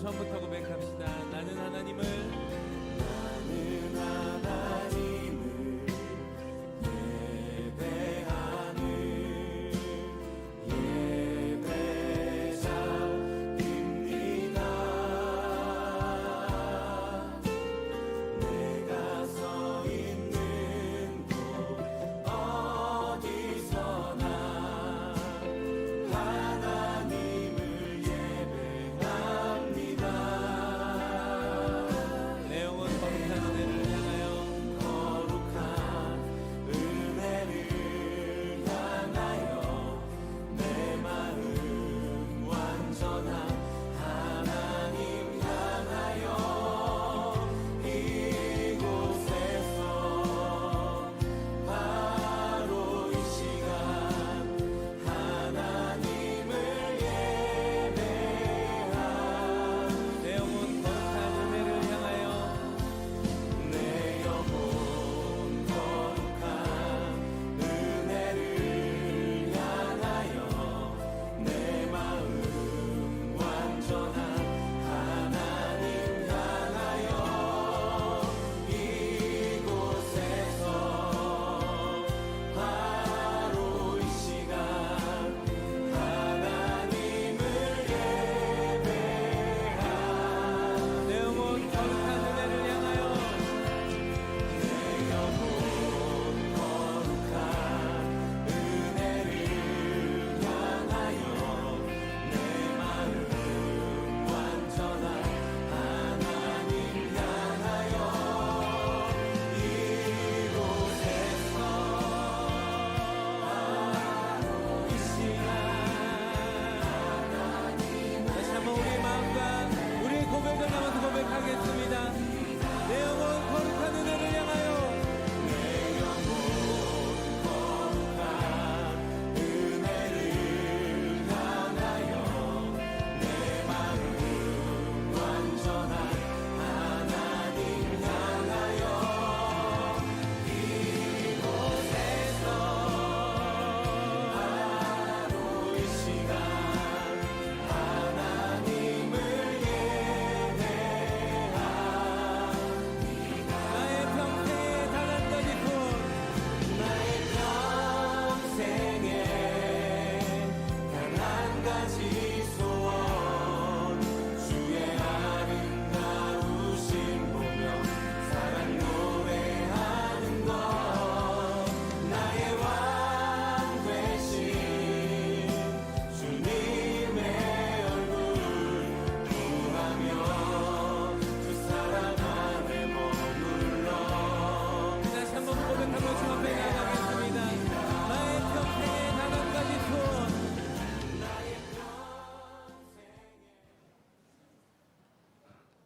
처음부터 고백합시다. 나는 하나님을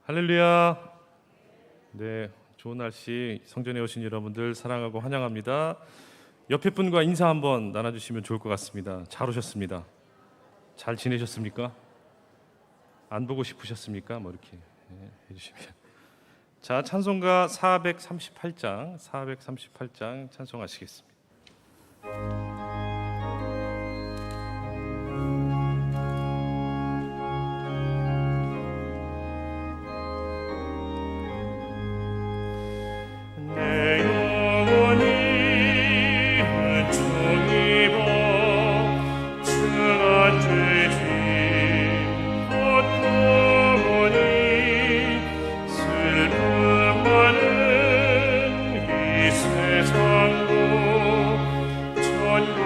할렐루야. 네, 좋은 날씨 성전에 오신 여러분들 사랑하고 환영합니다. 옆에 분과 인사 한번 나눠주시면 좋을 것 같습니다. 잘 오셨습니다. 잘 지내셨습니까? 안 보고 싶으셨습니까? 뭐 이렇게 해주시면. 자, 찬송가 438장 찬송하시겠습니다. 세상도 전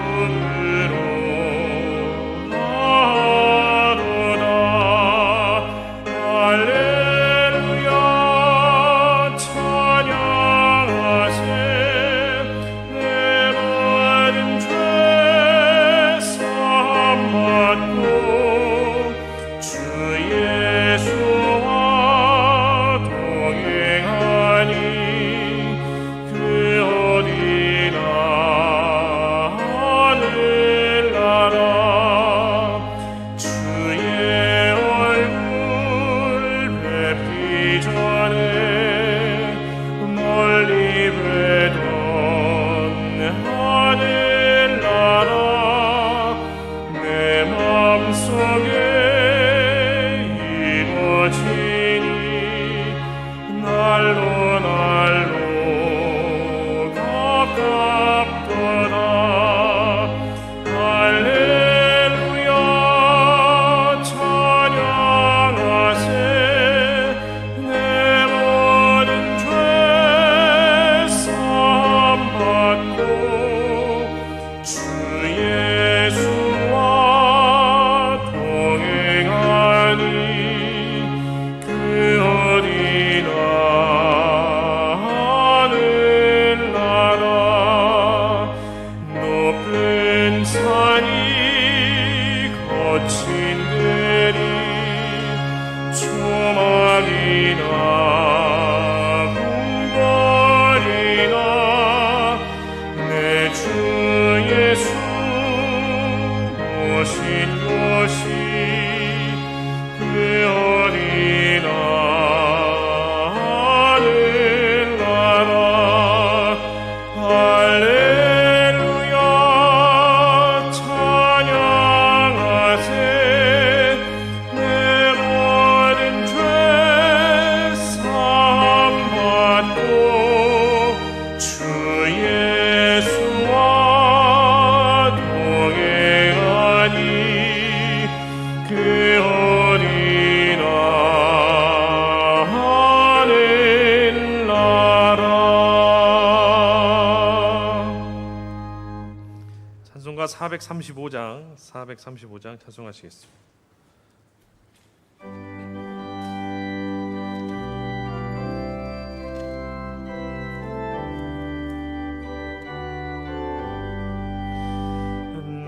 435장 찬송하시겠습니다.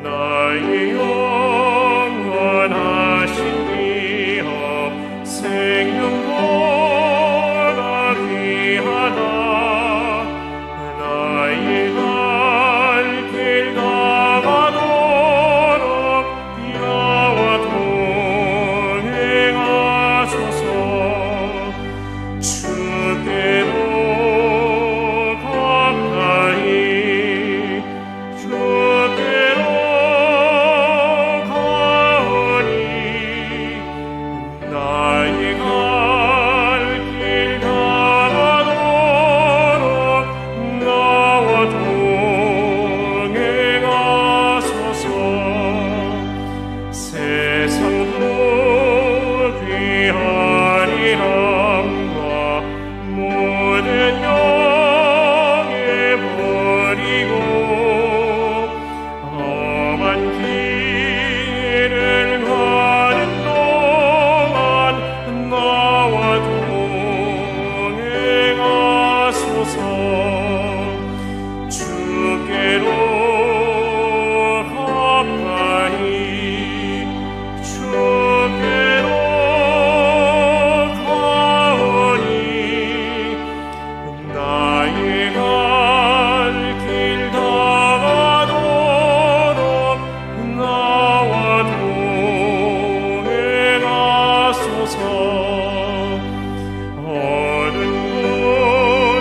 나의 영원하신 기업 생명보다 귀하다. 나의 갈 길 가가도록 나와 동행하소서. 주께로 가까이 주께로 가오니 나의 갈 길 가도록 나와 동행하소서. 세상 귀한 이람과 모든 영예 버리고 험한 길을 가는 동안 나와 동행하소서. 주께로 가까이 주께로 가오니 나의 갈 길 다가도록 나와 동행하소서. 어느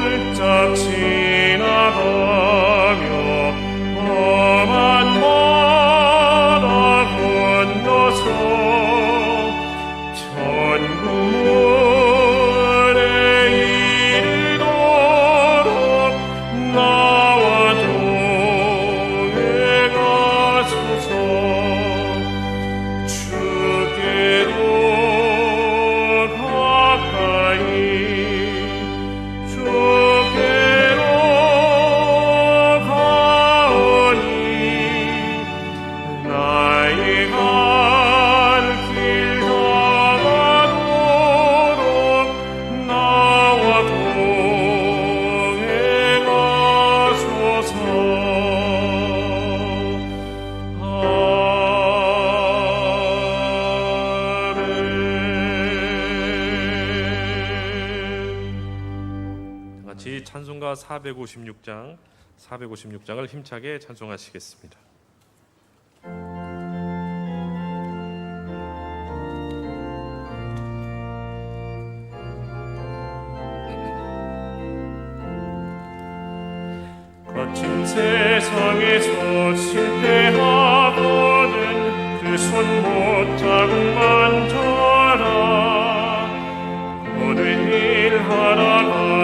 골짝 지나가며 험한 바다 건너서 천국 문에 이르도록 나와 동행하소서. 주께로 가까이 주께로 가오니 나의 갈 길 다가도록 나와 동행하소서. 아멘. 같이 찬송가 456장을 힘차게 찬송하시겠습니다. 거친 세상에서 실패하거든 그 손 못자국 만져라. 모든 일 하나가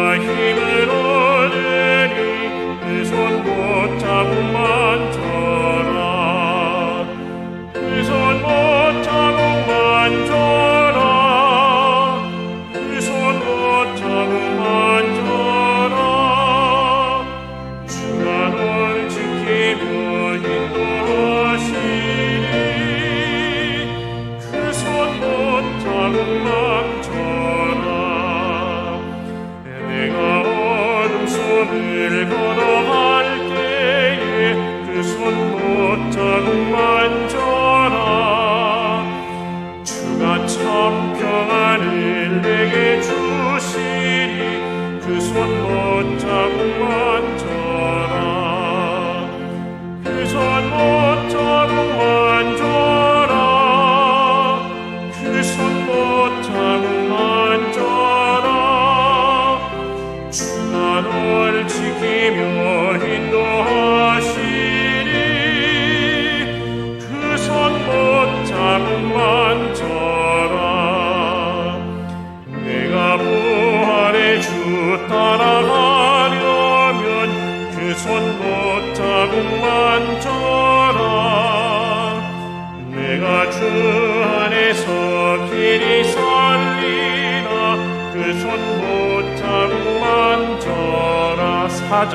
그 손 못자국 만져라. 4절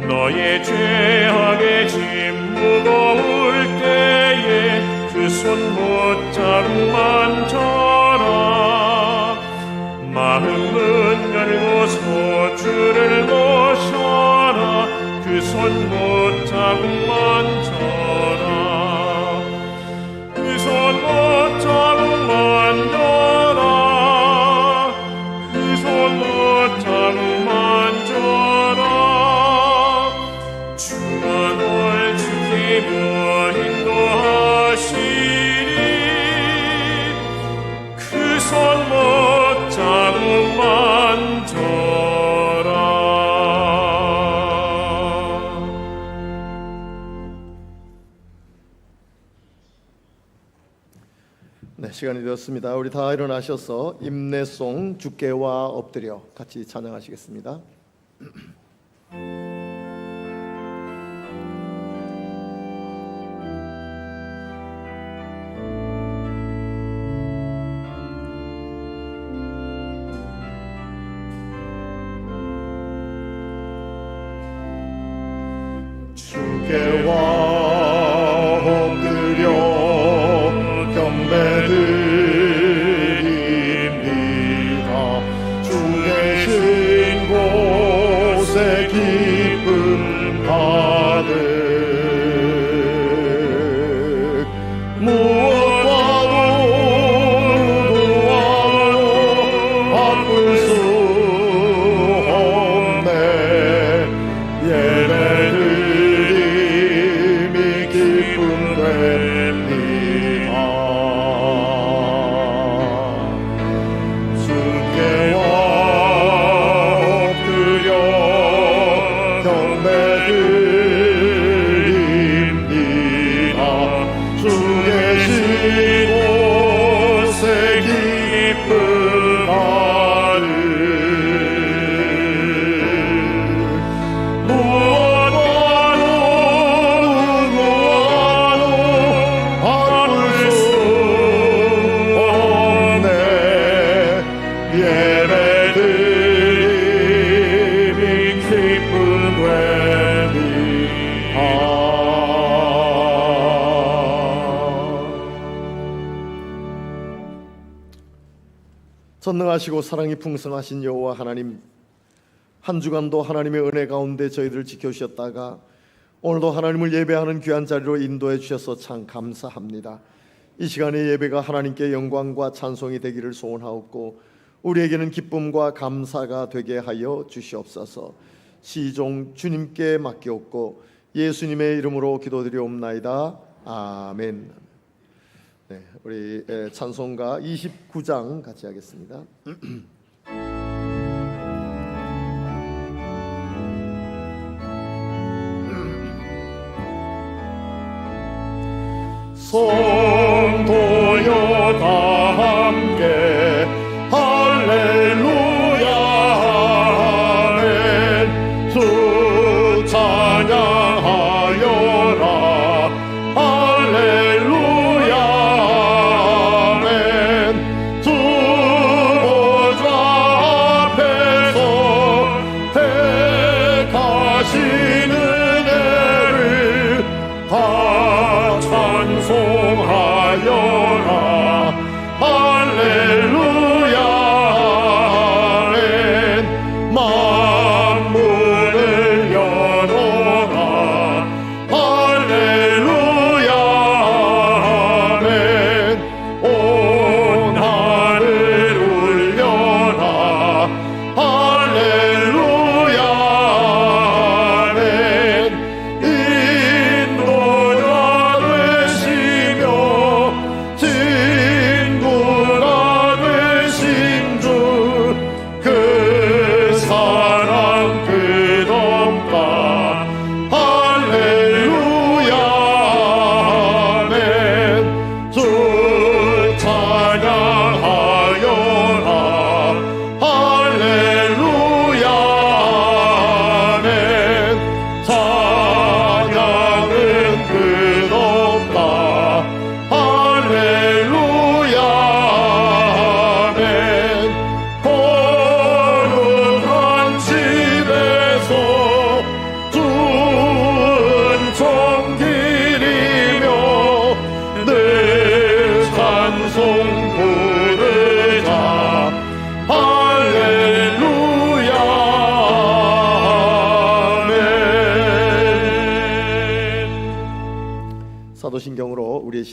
너의 죄악의 짐 무거울 때에 그 손 못자국 만져라. 마음은 열고서 주를 모셔라. 그 손 못자국 만져라. 그 손 못자국 만져라. 그 손 못자국 만져라. 주가 널 지키며 인도하시리. 그 손 못자국 만져라. 네, 시간이 되었습니다. 우리 다 일어나셔서 임내송 주께와 엎드려 같이 찬양하시겠습니다. 주께와 엎드려 경배드립니다. 주 계신 곳에 기쁨 가득 무엇과도 바꿀 수 없네. 예배드림이 기쁨 됩니다. 주께와 엎드려 경배드립니다. 주 계신 곳에 기쁨 가득 무엇과도 누구와도 바꿀 수 없네. 예배드림이 기쁨 됩니다. 전능하시고 사랑이 풍성하신 여호와 하나님, 한 주간도 하나님의 은혜 가운데 저희들을 지켜주셨다가 오늘도 하나님을 예배하는 귀한 자리로 인도해 주셔서 참 감사합니다. 이 시간의 예배가 하나님께 영광과 찬송이 되기를 소원하옵고 우리에게는 기쁨과 감사가 되게 하여 주시옵소서. 시종 주님께 맡기옵고 예수님의 이름으로 기도드리옵나이다. 아멘. 네, 우리 찬송가 29장 같이 하겠습니다. 성도여 다 함께 할렐루야 아멘. 주 찬양하여라 할렐루야 아멘. 주 보좌 앞에서 택하신 은혜를 다 찬송하라.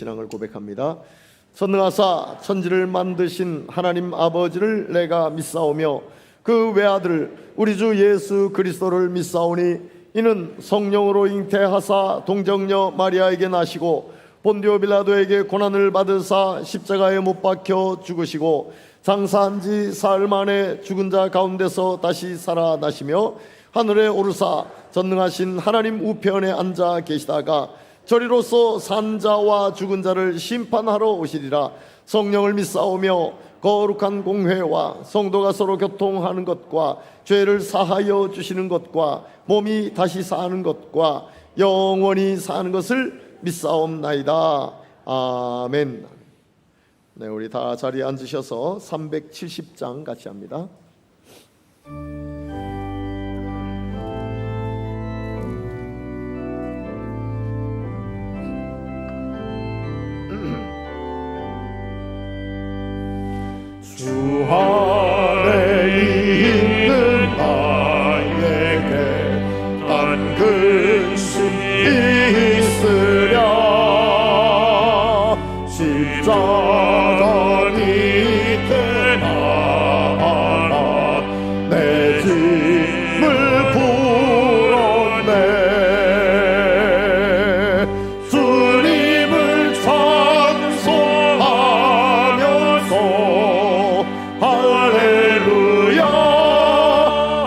신앙을 고백합니다. 전능하사 천지를 만드신 하나님 아버지를 내가 믿사오며 그 외아들 우리 주 예수 그리스도를 믿사오니 이는 성령으로 잉태하사 동정녀 마리아에게 나시고 본디오 빌라도에게 고난을 받으사 십자가에 못 박혀 죽으시고 장사한 지 사흘 만에 죽은 자 가운데서 다시 살아나시며 하늘에 오르사 전능하신 하나님 우편에 앉아 계시다가 저리로서 산 자와 죽은 자를 심판하러 오시리라. 성령을 믿사오며 거룩한 공회와 성도가 서로 교통하는 것과 죄를 사하여 주시는 것과 몸이 다시 사는 것과 영원히 사는 것을 믿사옵나이다. 아멘. 네, 우리 다 자리에 앉으셔서 370장 같이 합니다. 주 안에 있는 나에게 단 근심이 있으랴. 십자가 밑에 나아가 내 짐을 풀었네. 주님을 찬송하면서 할렐루야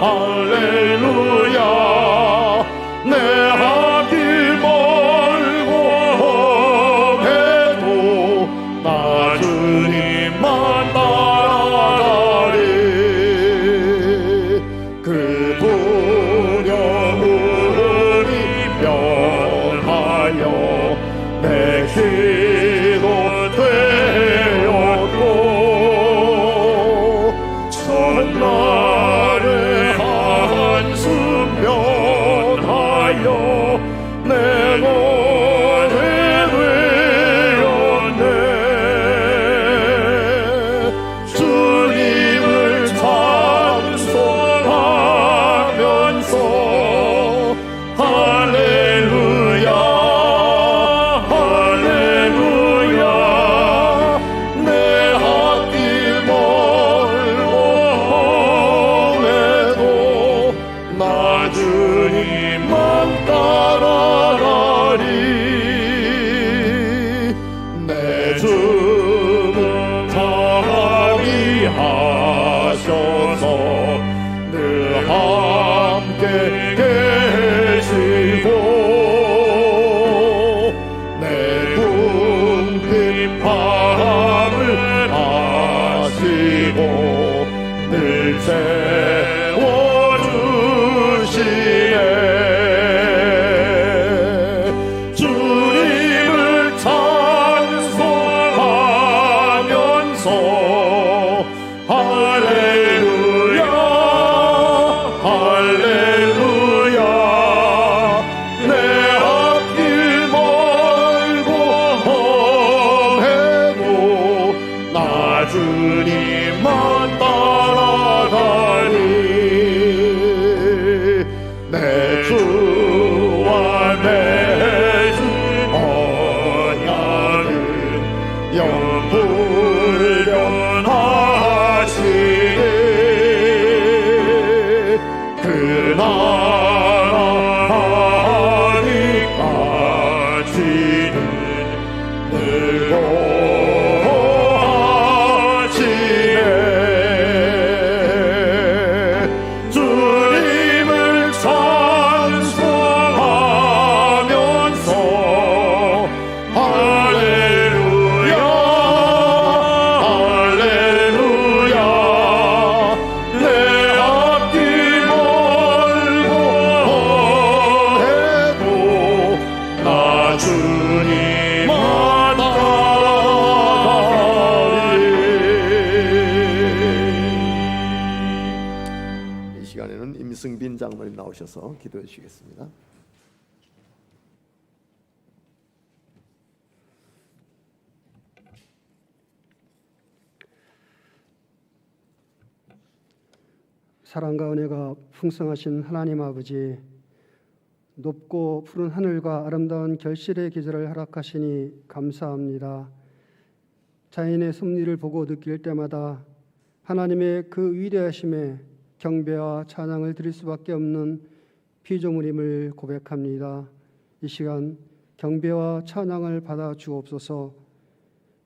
할렐루야. 내 앞길 멀고 험해도 나 주님만 따라가리. 그 두려움이 변하여 내 기도 되었고 첫날의 한숨 면하여 내 노래 되었네. 주님을 찬송하면서 할렐루야 할렐루야. 내 앞길 멀고 험해도 나 주님만 따라가리. 내 주는 자비하셔서 늘 함께 계시고 내 궁핍 밤을 아시고 늘 채워주시네. 주님을 찬송하면서 할렐루야 할렐루야. 내 앞길 멀고 험해도 나 주님만 따라가리. 내 주와 맺은 언약은 영불변하시네. 그 나라 하리까지는 늘고 하시네. 주님을 찬송하면서 할렐루야 할렐루야. 내 앞길 멀고 험해도 나 주님만 따라가리. 이 시간에는 임승빈 장로님 나오셔서 기도해 주시겠습니다. 사랑과 은혜가 풍성하신 하나님 아버지, 높고 푸른 하늘과 아름다운 결실의 계절을 허락하시니 감사합니다. 자연의 섭리를 보고 느낄 때마다 하나님의 그 위대하심에 경배와 찬양을 드릴 수밖에 없는 피조물임을 고백합니다. 이 시간 경배와 찬양을 받아 주옵소서.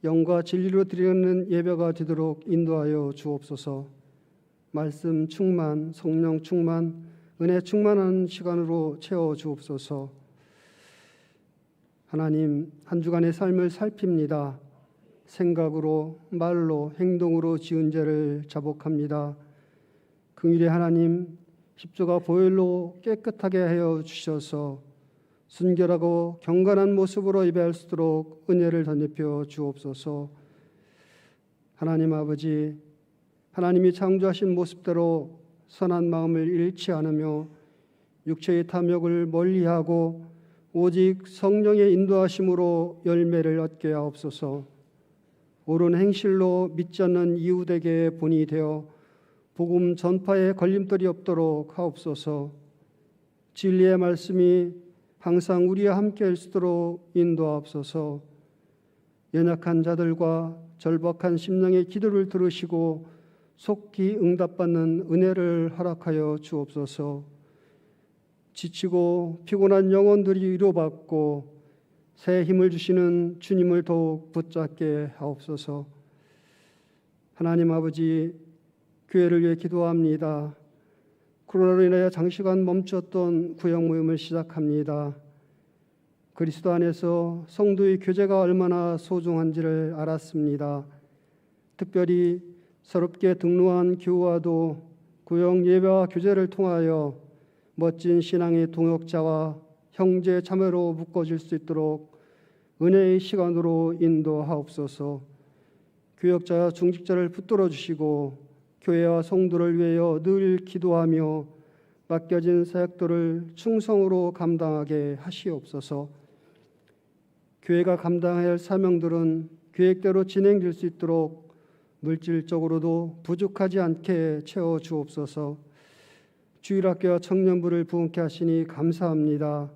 영과 진리로 드리는 예배가 되도록 인도하여 주옵소서. 말씀 충만, 성령 충만, 은혜 충만한 시간으로 채워 주옵소서. 하나님, 한 주간의 삶을 살핍니다. 생각으로, 말로, 행동으로 지은 죄를 자복합니다. 긍휼의 하나님, 십자가 보혈로 깨끗하게 하여 주셔서 순결하고 경건한 모습으로 예배할 수 있도록 은혜를 덧입혀 주옵소서. 하나님 아버지, 하나님이 창조하신 모습대로 선한 마음을 잃지 않으며 육체의 탐욕을 멀리하고 오직 성령의 인도하심으로 열매를 얻게 하옵소서. 옳은 행실로 믿지 않는 이웃에게 본이 되어 복음 전파에 걸림돌이 없도록 하옵소서. 진리의 말씀이 항상 우리와 함께 할 수 있도록 인도하옵소서. 연약한 자들과 절박한 심령의 기도를 들으시고 속히 응답받는 은혜를 허락하여 주옵소서. 지치고 피곤한 영혼들이 위로받고 새 힘을 주시는 주님을 더욱 붙잡게 하옵소서. 하나님 아버지, 교회를 위해 기도합니다. 코로나로 인하여 장시간 멈췄던 구역 모임을 시작합니다. 그리스도 안에서 성도의 교제가 얼마나 소중한지를 알았습니다. 특별히 새롭게 등록한 교우와도 구역 예배와 교제를 통하여 멋진 신앙의 동역자와 형제 자매로 묶어질 수 있도록 은혜의 시간으로 인도하옵소서. 교역자 중직자를 붙들어 주시고 교회와 성도를 위하여 늘 기도하며 맡겨진 사역들을 충성으로 감당하게 하시옵소서. 교회가 감당해야 할 사명들은 계획대로 진행될 수 있도록 물질적으로도 부족하지 않게 채워 주옵소서. 주일학교와 청년부를 부흥케 하시니 감사합니다.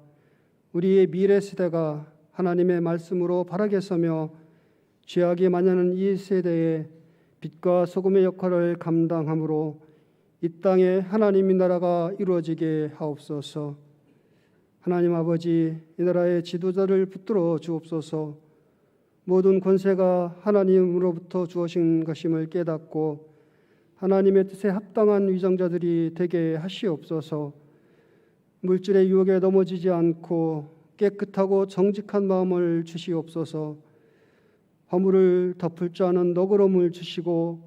우리의 미래 세대가 하나님의 말씀으로 바르게 서며 죄악이 만연한 이 세대에 빛과 소금의 역할을 감당함으로 이 땅에 하나님의 나라가 이루어지게 하옵소서. 하나님 아버지, 이 나라의 지도자를 붙들어 주옵소서. 모든 권세가 하나님으로부터 주어진 것임을 깨닫고 하나님의 뜻에 합당한 위정자들이 되게 하시옵소서. 물질의 유혹에 넘어지지 않고 깨끗하고 정직한 마음을 주시옵소서. 허물을 덮을 줄 아는 너그러움을 주시고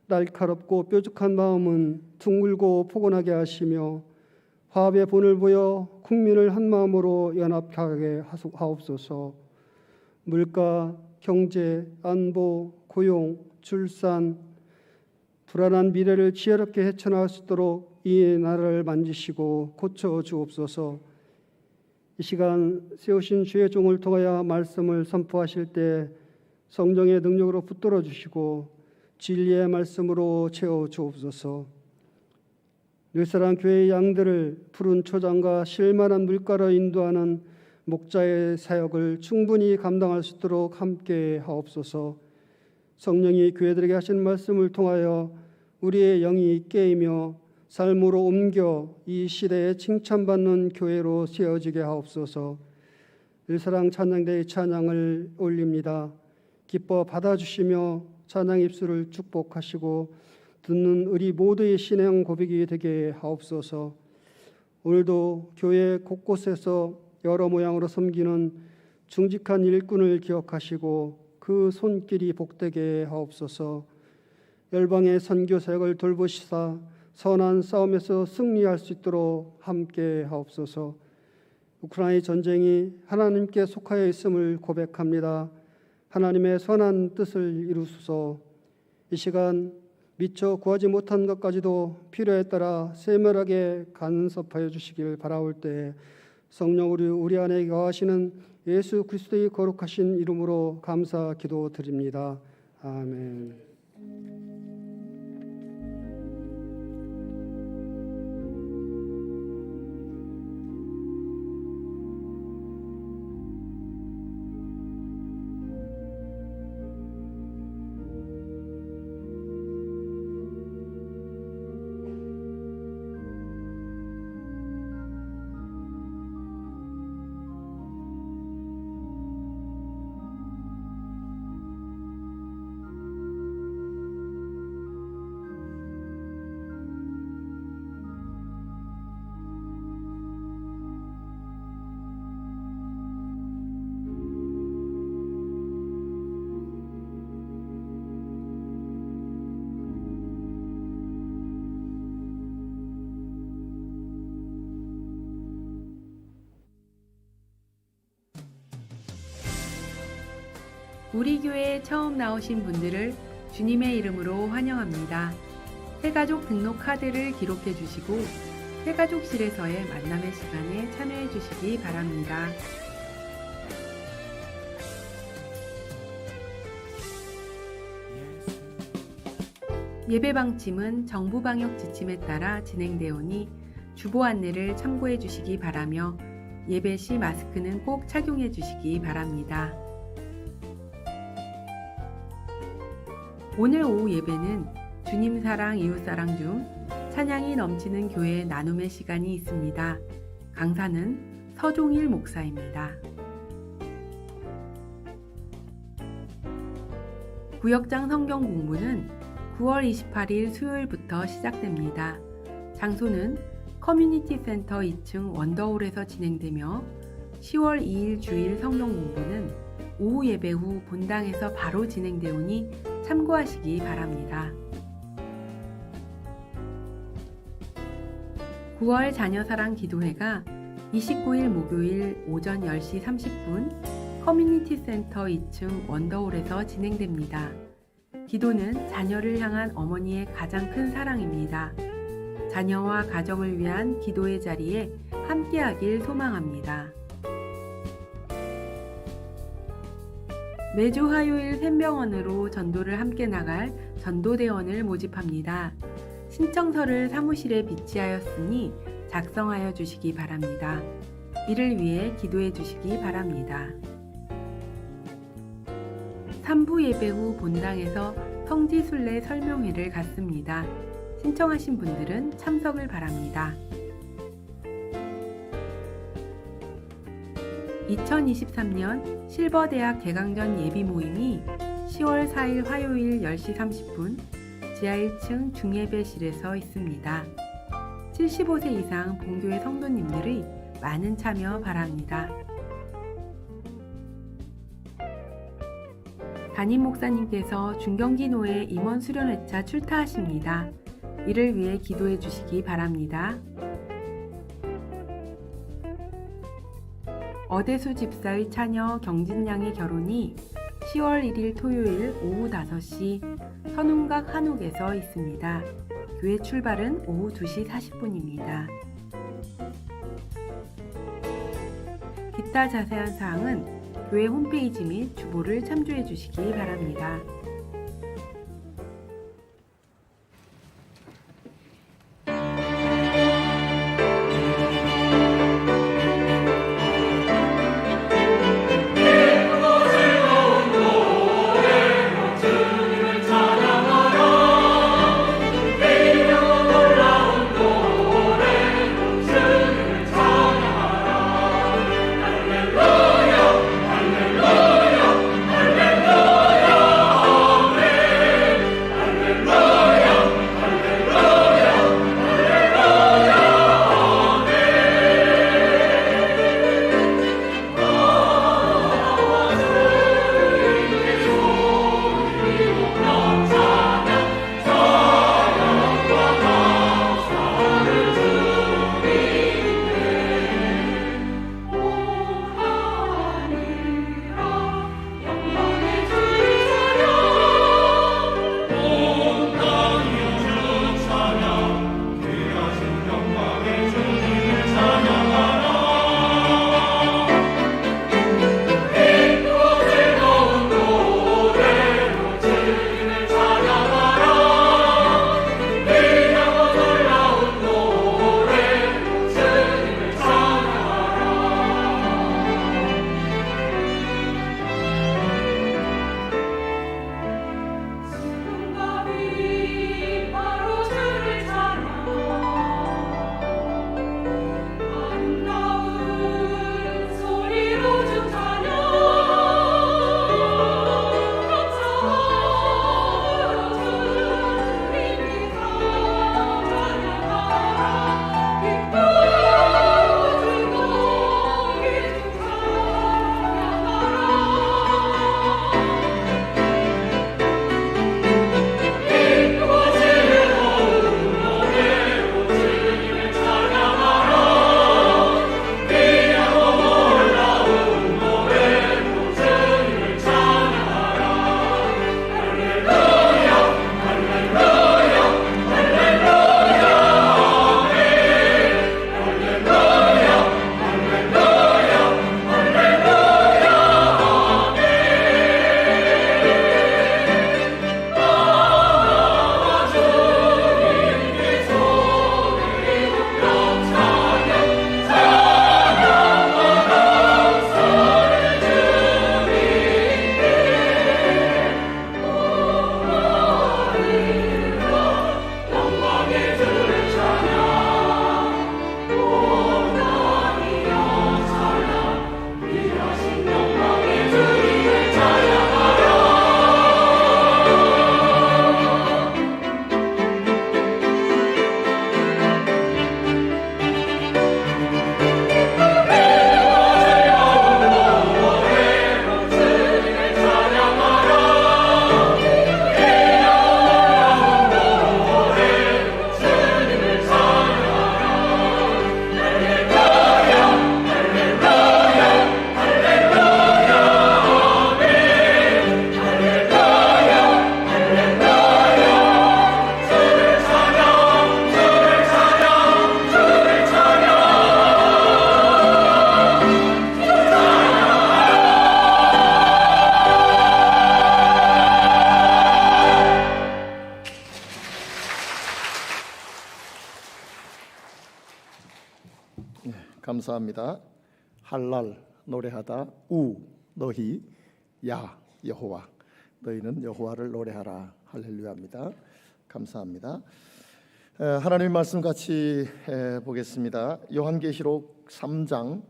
날카롭고 뾰족한 마음은 둥글고 포근하게 하시며 화합의 본을 보여 국민을 한 마음으로 연합하게 하옵소서. 물가, 경제, 안보, 고용, 출산, 불안한 미래를 지혜롭게 헤쳐나갈 수 있도록 이 나라를 만지시고 고쳐 주옵소서. 이 시간 세우신 주의 종을 통하여 말씀을 선포하실 때 성령의 능력으로 붙들어 주시고 진리의 말씀으로 채워 주옵소서. 늘사랑 교회의 양들을 푸른 초장과 실만한 물가로 인도하는 목자의 사역을 충분히 감당할 수 있도록 함께 하옵소서. 성령이 교회들에게 하신 말씀을 통하여 우리의 영이 깨이며 삶으로 옮겨 이 시대에 칭찬받는 교회로 세워지게 하옵소서. 늘사랑 찬양대의 찬양을 올립니다. 기뻐 받아주시며 찬양 입술을 축복하시고 듣는 우리 모두의 신앙 고백이 되게 하옵소서. 오늘도 교회 곳곳에서 여러 모양으로 섬기는 중직한 일꾼을 기억하시고 그 손길이 복되게 하옵소서. 열방의 선교 사역을 돌보시사 선한 싸움에서 승리할 수 있도록 함께 하옵소서. 우크라이나 전쟁이 하나님께 속하여 있음을 고백합니다. 하나님의 선한 뜻을 이루소서. 이 시간 미처 구하지 못한 것까지도 필요에 따라 세밀하게 간섭하여 주시길 바라올 때 성령으로 우리 안에 거하시는 예수 그리스도의 거룩하신 이름으로 감사 기도드립니다. 아멘. 우리 교회에 처음 나오신 분들을 주님의 이름으로 환영합니다. 새가족 등록 카드를 기록해 주시고 새가족실에서의 만남의 시간에 참여해 주시기 바랍니다. 예배 방침은 정부 방역 지침에 따라 진행되오니 주보 안내를 참고해 주시기 바라며 예배 시 마스크는 꼭 착용해 주시기 바랍니다. 오늘 오후 예배는 주님 사랑 이웃 사랑 중 찬양이 넘치는 교회 나눔의 시간이 있습니다. 강사는 서종일 목사입니다. 구역장 성경 공부는 9월 28일 수요일부터 시작됩니다. 장소는 커뮤니티 센터 2층 원더홀에서 진행되며 10월 2일 주일 성경 공부는 오후 예배 후 본당에서 바로 진행되오니 참고하시기 바랍니다. 9월 자녀사랑 기도회가 29일 목요일 오전 10시 30분 커뮤니티 센터 2층 원더홀에서 진행됩니다. 기도는 자녀를 향한 어머니의 가장 큰 사랑입니다. 자녀와 가정을 위한 기도의 자리에 함께하길 소망합니다. 매주 화요일 샘병원으로 전도를 함께 나갈 전도대원을 모집합니다. 신청서를 사무실에 비치하였으니 작성하여 주시기 바랍니다. 이를 위해 기도해 주시기 바랍니다. 3부 예배 후 본당에서 성지순례 설명회를 갖습니다. 신청하신 분들은 참석을 바랍니다. 2023년 실버대학 개강전 예비 모임이 10월 4일 화요일 10시 30분 지하 1층 중예배실에서 있습니다. 75세 이상 본교회 성도님들의 많은 참여 바랍니다. 담임 목사님께서 중경기노회 임원 수련회차 출타하십니다. 이를 위해 기도해 주시기 바랍니다. 어대수 집사의 차녀 경진양의 결혼이 10월 1일 토요일 오후 5시 선운각 한옥에서 있습니다. 교회 출발은 오후 2시 40분입니다. 기타 자세한 사항은 교회 홈페이지 및 주보를 참조해 주시기 바랍니다. 감사합니다. 할랄 노래하다 우 너희 야 여호와 너희는 여호와를 노래하라 할렐루야입니다. 감사합니다. 하나님의 말씀 같이 보겠습니다. 요한계시록 3장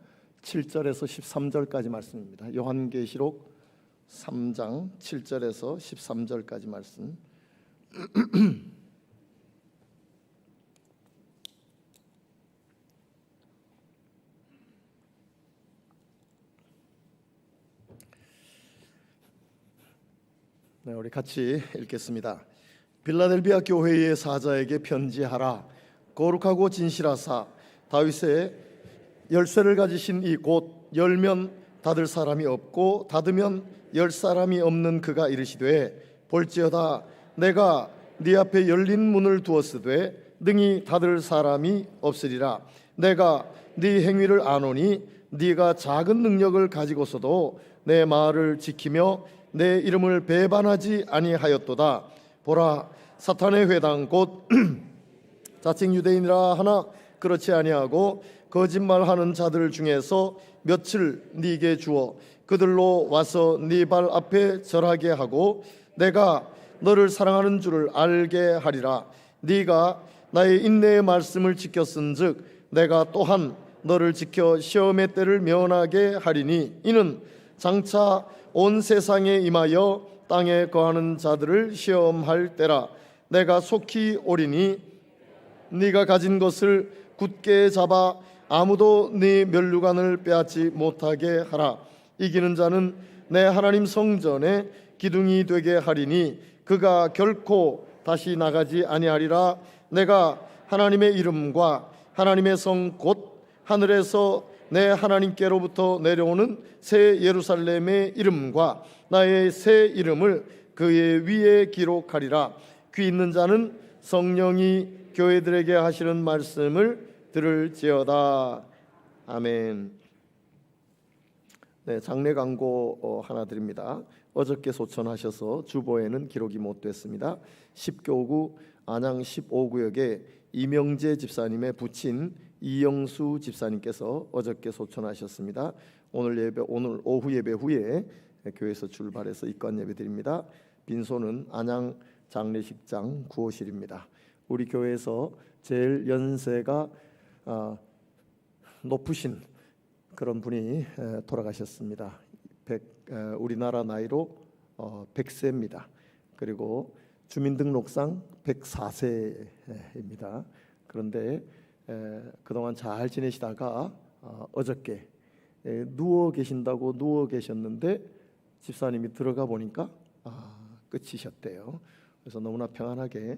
7절에서 13절까지 말씀입니다. 요한계시록 3장 7절에서 13절까지 말씀. 네, 우리 같이 읽겠습니다. 빌라델비아 교회의 사자에게 편지하라. 거룩하고 진실하사 다윗의 열쇠를 가지신 이 곧 열면 닫을 사람이 없고 닫으면 열 사람이 없는 그가 이르시되 볼지어다 내가 네 앞에 열린 문을 두었으되 능히 닫을 사람이 없으리라. 내가 네 행위를 아노니 네가 작은 능력을 가지고서도 내 말을 지키며 내 이름을 배반하지 아니하였도다. 보라 사탄의 회당 곧 자칭 유대인이라 하나 그렇지 아니하고 거짓말하는 자들 중에서 며칠 네게 주어 그들로 와서 네 발 앞에 절하게 하고 내가 너를 사랑하는 줄을 알게 하리라. 네가 나의 인내의 말씀을 지켰은즉 내가 또한 너를 지켜 시험의 때를 면하게 하리니 이는 장차 온 세상에 임하여 땅에 거하는 자들을 시험할 때라. 내가 속히 오리니 네가 가진 것을 굳게 잡아 아무도 네 면류관을 빼앗지 못하게 하라. 이기는 자는 내 하나님 성전에 기둥이 되게 하리니 그가 결코 다시 나가지 아니하리라. 내가 하나님의 이름과 하나님의 성 곧 하늘에서 내 하나님께로부터 내려오는 새 예루살렘의 이름과 나의 새 이름을 그의 위에 기록하리라. 귀 있는 자는 성령이 교회들에게 하시는 말씀을 들을지어다. 아멘. 네, 장례 광고 하나 드립니다. 어저께 소천하셔서 주보에는 기록이 못 됐습니다. 10교구 안양 15구역에 이명재 집사님의 부친 이영수 집사님께서 어저께 소천하셨습니다. 오늘 오후 예배 후에 교회에서 출발해서 입관 예배 드립니다. 빈소는 안양 장례식장 9호실입니다. 우리 교회에서 제일 연세가 높으신 그런 분이 돌아가셨습니다. 우리나라 나이로 100세입니다. 그리고 주민등록상 104세입니다. 그런데 그동안 잘 지내시다가 어저께 누워 계셨는데 집사님이 들어가 보니까 끝이셨대요. 그래서 너무나 평안하게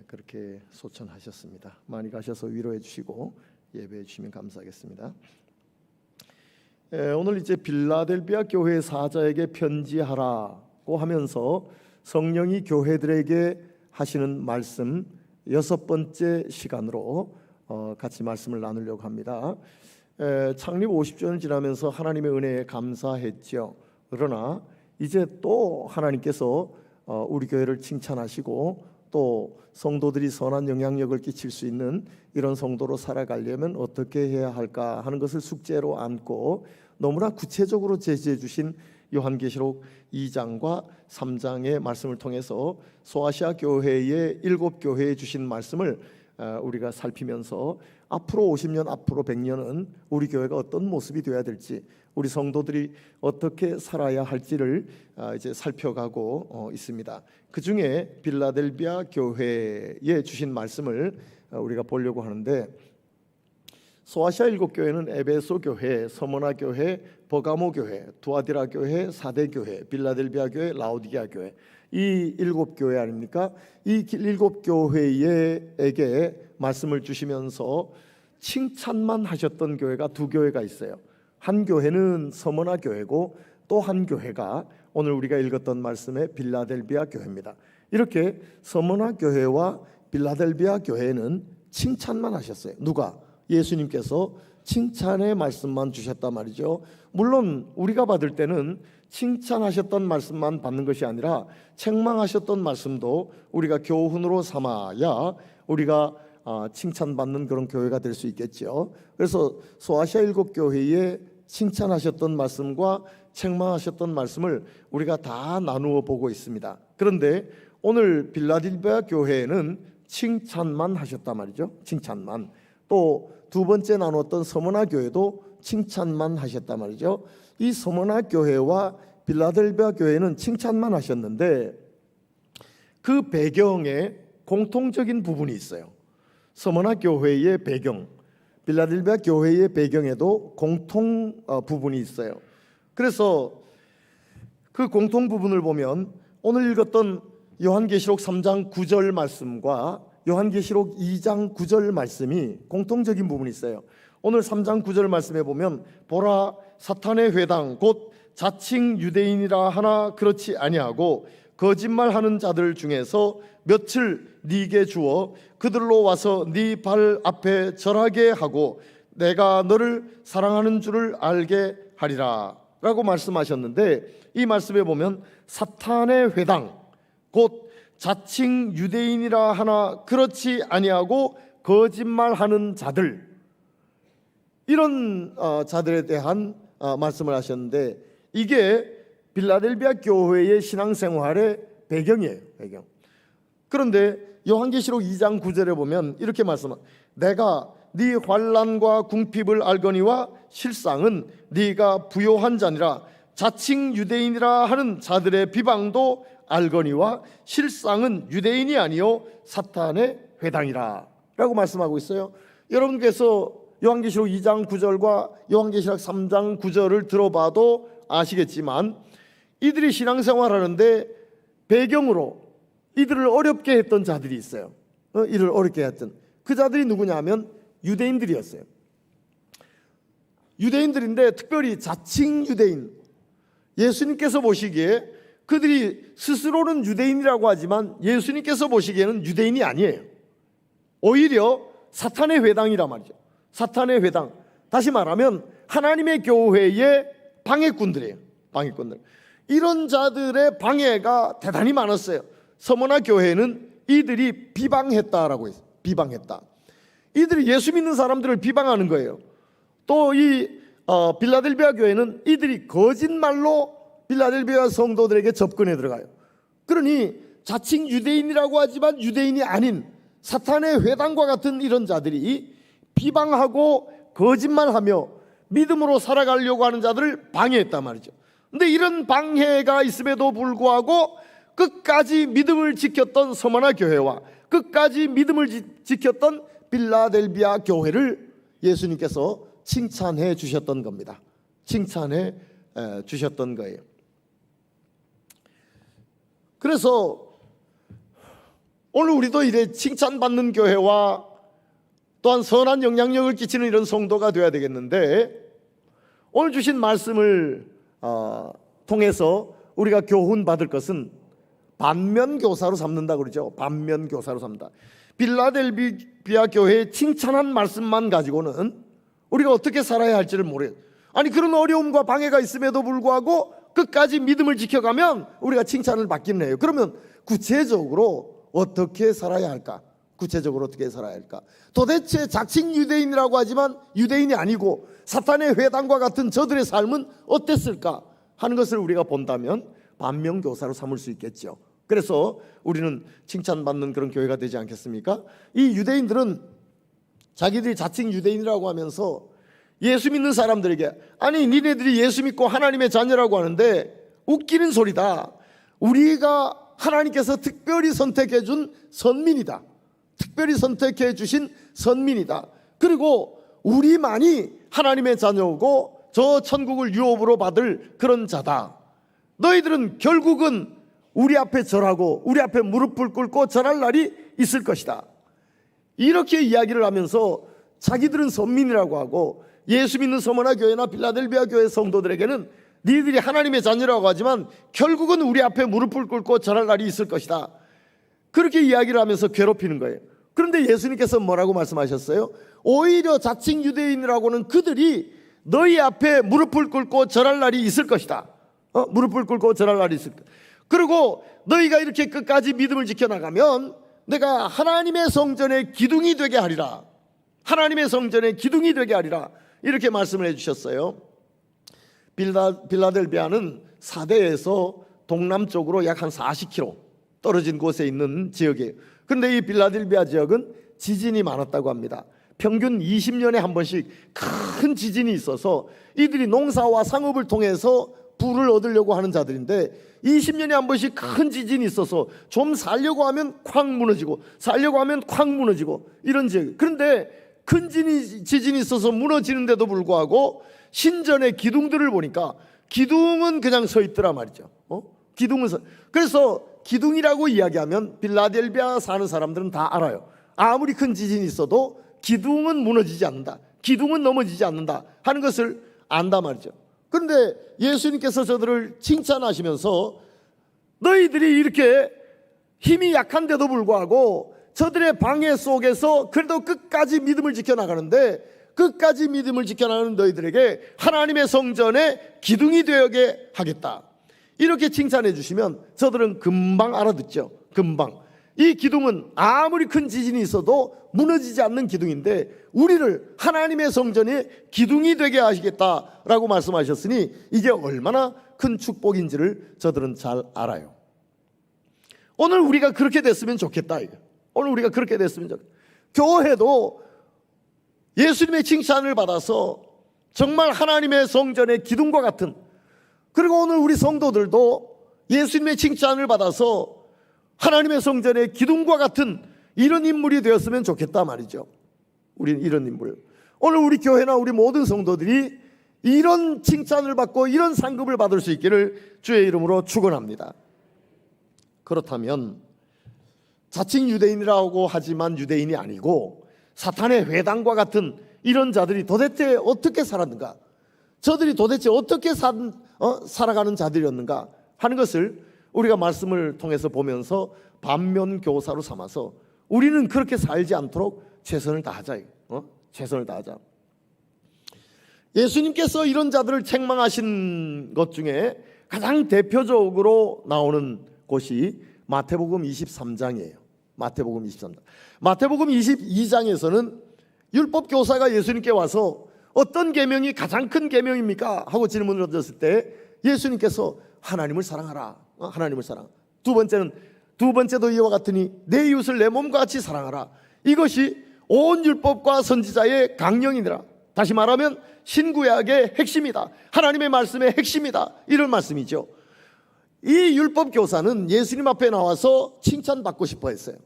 그렇게 소천하셨습니다. 많이 가셔서 위로해 주시고 예배해 주시면 감사하겠습니다. 오늘 이제 빌라델비아 교회 사자에게 편지하라고 하면서 성령이 교회들에게 하시는 말씀 6번째 시간으로 같이 말씀을 나누려고 합니다. 창립 50주년을 지나면서 하나님의 은혜에 감사했죠. 그러나 이제 또 하나님께서 우리 교회를 칭찬하시고 또 성도들이 선한 영향력을 끼칠 수 있는 이런 성도로 살아가려면 어떻게 해야 할까 하는 것을 숙제로 안고 너무나 구체적으로 제시해 주신 요한계시록 2장과 3장의 말씀을 통해서 소아시아 교회의 7교회에 주신 말씀을 우리가 살피면서 앞으로 50년, 앞으로 100년은 우리 교회가 어떤 모습이 되어야 될지, 우리 성도들이 어떻게 살아야 할지를 이제 살펴가고 있습니다. 그 중에 빌라델비아 교회에 주신 말씀을 우리가 보려고 하는데, 소아시아 7교회는 에베소 교회, 서머나 교회, 버가모 교회, 두아디라 교회, 사대 교회, 빌라델비아 교회, 라오디게아 교회, 이 7교회 아닙니까? 이 7교회에게 말씀을 주시면서 칭찬만 하셨던 교회가 2교회가 있어요. 한 교회는 서머나 교회고 또 한 교회가 오늘 우리가 읽었던 말씀의 빌라델비아 교회입니다. 이렇게 서머나 교회와 빌라델비아 교회는 칭찬만 하셨어요. 누가? 예수님께서 칭찬의 말씀만 주셨단 말이죠. 물론 우리가 받을 때는 칭찬하셨던 말씀만 받는 것이 아니라 책망하셨던 말씀도 우리가 교훈으로 삼아야 우리가 칭찬받는 그런 교회가 될 수 있겠죠. 그래서 소아시아 7교회에 칭찬하셨던 말씀과 책망하셨던 말씀을 우리가 다 나누어 보고 있습니다. 그런데 오늘 빌라델비아 교회에는 칭찬만 하셨단 말이죠. 칭찬만. 또 두 번째 나누었던 서머나 교회도 칭찬만 하셨단 말이죠. 이 서머나 교회와 빌라델비아 교회는 칭찬만 하셨는데 그 배경에 공통적인 부분이 있어요. 서머나 교회의 배경, 빌라델비아 교회의 배경에도 공통 부분이 있어요. 그래서 그 공통 부분을 보면 오늘 읽었던 요한계시록 3장 9절 말씀과 요한계시록 2장 9절 말씀이 공통적인 부분이 있어요. 오늘 3장 9절 말씀에 보면 보라 사탄의 회당 곧 자칭 유대인이라 하나 그렇지 아니하고 거짓말하는 자들 중에서 며칠 네게 주어 그들로 와서 네 발 앞에 절하게 하고 내가 너를 사랑하는 줄을 알게 하리라 라고 말씀하셨는데, 이 말씀에 보면 사탄의 회당 곧 자칭 유대인이라 하나 그렇지 아니하고 거짓말하는 자들, 이런 자들에 대한 말씀을 하셨는데, 이게 빌라델비아 교회의 신앙생활의 배경이에요. 배경. 그런데 요한계시록 2장 9절에 보면 이렇게 말씀합니다. 내가 네 환난과 궁핍을 알거니와 실상은 네가 부요한 자니라. 자칭 유대인이라 하는 자들의 비방도 알거니와 실상은 유대인이 아니요 사탄의 회당이라 라고 말씀하고 있어요. 여러분께서 요한계시록 2장 9절과 요한계시록 3장 9절을 들어봐도 아시겠지만 이들이 신앙생활하는데 배경으로 이들을 어렵게 했던 자들이 있어요. 이를 어렵게 했던 그 자들이 누구냐면 유대인들이었어요. 유대인들인데 특별히 자칭 유대인, 예수님께서 보시기에 그들이 스스로는 유대인이라고 하지만 예수님께서 보시기에는 유대인이 아니에요. 오히려 사탄의 회당이란 말이죠. 사탄의 회당, 다시 말하면 하나님의 교회의 방해꾼들이에요. 방해꾼들. 이런 자들의 방해가 대단히 많았어요. 서머나 교회는 이들이 비방했다라고 했어요. 비방했다. 이들이 예수 믿는 사람들을 비방하는 거예요. 또 이 빌라델비아 교회는 이들이 거짓말로 빌라델비아 성도들에게 접근해 들어가요. 그러니 자칭 유대인이라고 하지만 유대인이 아닌 사탄의 회당과 같은 이런 자들이 비방하고 거짓말하며 믿음으로 살아가려고 하는 자들을 방해했단 말이죠. 근데 이런 방해가 있음에도 불구하고 끝까지 믿음을 지켰던 서머나 교회와 끝까지 믿음을 지켰던 빌라델비아 교회를 예수님께서 칭찬해 주셨던 겁니다. 칭찬해 주셨던 거예요. 그래서 오늘 우리도 이래 칭찬받는 교회와 또한 선한 영향력을 끼치는 이런 성도가 되어야 되겠는데, 오늘 주신 말씀을 통해서 우리가 교훈 받을 것은 반면교사로 삼는다 그러죠. 반면교사로 삼는다. 빌라델비아 교회의 칭찬한 말씀만 가지고는 우리가 어떻게 살아야 할지를 모르겠어요. 아니 그런 어려움과 방해가 있음에도 불구하고 끝까지 믿음을 지켜가면 우리가 칭찬을 받기는 해요. 그러면 구체적으로 어떻게 살아야 할까? 구체적으로 어떻게 살아야 할까? 도대체 자칭 유대인이라고 하지만 유대인이 아니고 사탄의 회당과 같은 저들의 삶은 어땠을까 하는 것을 우리가 본다면 반면교사로 삼을 수 있겠죠. 그래서 우리는 칭찬받는 그런 교회가 되지 않겠습니까? 이 유대인들은 자기들이 자칭 유대인이라고 하면서 예수 믿는 사람들에게, 아니 니네들이 예수 믿고 하나님의 자녀라고 하는데 웃기는 소리다. 우리가 하나님께서 특별히 선택해 준 선민이다. 특별히 선택해 주신 선민이다. 그리고 우리만이 하나님의 자녀고 저 천국을 유업으로 받을 그런 자다. 너희들은 결국은 우리 앞에 절하고 우리 앞에 무릎을 꿇고 절할 날이 있을 것이다. 이렇게 이야기를 하면서 자기들은 선민이라고 하고 예수 믿는 서머나 교회나 빌라델비아 교회 성도들에게는 니들이 하나님의 자녀라고 하지만 결국은 우리 앞에 무릎을 꿇고 절할 날이 있을 것이다. 그렇게 이야기를 하면서 괴롭히는 거예요. 그런데 예수님께서 뭐라고 말씀하셨어요? 오히려 자칭 유대인이라고는 그들이 너희 앞에 무릎을 꿇고 절할 날이 있을 것이다. 무릎을 꿇고 절할 날이 있을 것이다. 그리고 너희가 이렇게 끝까지 믿음을 지켜나가면 내가 하나님의 성전의 기둥이 되게 하리라. 하나님의 성전의 기둥이 되게 하리라. 이렇게 말씀을 해주셨어요. 빌라델비아는 사대에서 동남쪽으로 약 한 40km 떨어진 곳에 있는 지역이에요. 그런데 이 빌라델비아 지역은 지진이 많았다고 합니다. 평균 20년에 한 번씩 큰 지진이 있어서 이들이 농사와 상업을 통해서 부를 얻으려고 하는 자들인데 20년에 한 번씩 큰 지진이 있어서 좀 살려고 하면 콱 무너지고 살려고 하면 콱 무너지고 이런 지역. 그런데 큰 지진이 있어서 무너지는데도 불구하고 신전의 기둥들을 보니까 기둥은 그냥 서 있더라 말이죠. 기둥은 그래서 기둥이라고 이야기하면 빌라델비아 사는 사람들은 다 알아요. 아무리 큰 지진이 있어도 기둥은 무너지지 않는다, 기둥은 넘어지지 않는다 하는 것을 안다 말이죠. 그런데 예수님께서 저들을 칭찬하시면서 너희들이 이렇게 힘이 약한데도 불구하고 저들의 방해 속에서 그래도 끝까지 믿음을 지켜나가는데, 끝까지 믿음을 지켜나가는 너희들에게 하나님의 성전에 기둥이 되게 하겠다, 이렇게 칭찬해 주시면 저들은 금방 알아듣죠. 금방. 이 기둥은 아무리 큰 지진이 있어도 무너지지 않는 기둥인데 우리를 하나님의 성전에 기둥이 되게 하시겠다라고 말씀하셨으니 이게 얼마나 큰 축복인지를 저들은 잘 알아요. 오늘 우리가 그렇게 됐으면 좋겠다. 오늘 우리가 그렇게 됐으면 좋겠다. 교회도 예수님의 칭찬을 받아서 정말 하나님의 성전의 기둥과 같은, 그리고 오늘 우리 성도들도 예수님의 칭찬을 받아서 하나님의 성전의 기둥과 같은 이런 인물이 되었으면 좋겠다 말이죠. 우리는 이런 인물, 오늘 우리 교회나 우리 모든 성도들이 이런 칭찬을 받고 이런 상급을 받을 수 있기를 주의 이름으로 축원합니다. 그렇다면 자칭 유대인이라고 하지만 유대인이 아니고 사탄의 회당과 같은 이런 자들이 도대체 어떻게 살았는가, 저들이 도대체 어떻게 살아가는 자들이었는가 하는 것을 우리가 말씀을 통해서 보면서 반면교사로 삼아서 우리는 그렇게 살지 않도록 최선을 다하자. 최선을 다하자. 예수님께서 이런 자들을 책망하신 것 중에 가장 대표적으로 나오는 곳이 마태복음 23장이에요. 마태복음 23장. 마태복음 22장에서는 율법교사가 예수님께 와서 어떤 계명이 가장 큰 계명입니까? 하고 질문을 던졌을 때 예수님께서 하나님을 사랑하라. 하나님을 사랑. 두 번째도 이와 같으니 내 이웃을 내 몸과 같이 사랑하라. 이것이 온 율법과 선지자의 강령이니라. 다시 말하면 신구약의 핵심이다. 하나님의 말씀의 핵심이다. 이런 말씀이죠. 이 율법 교사는 예수님 앞에 나와서 칭찬받고 싶어 했어요.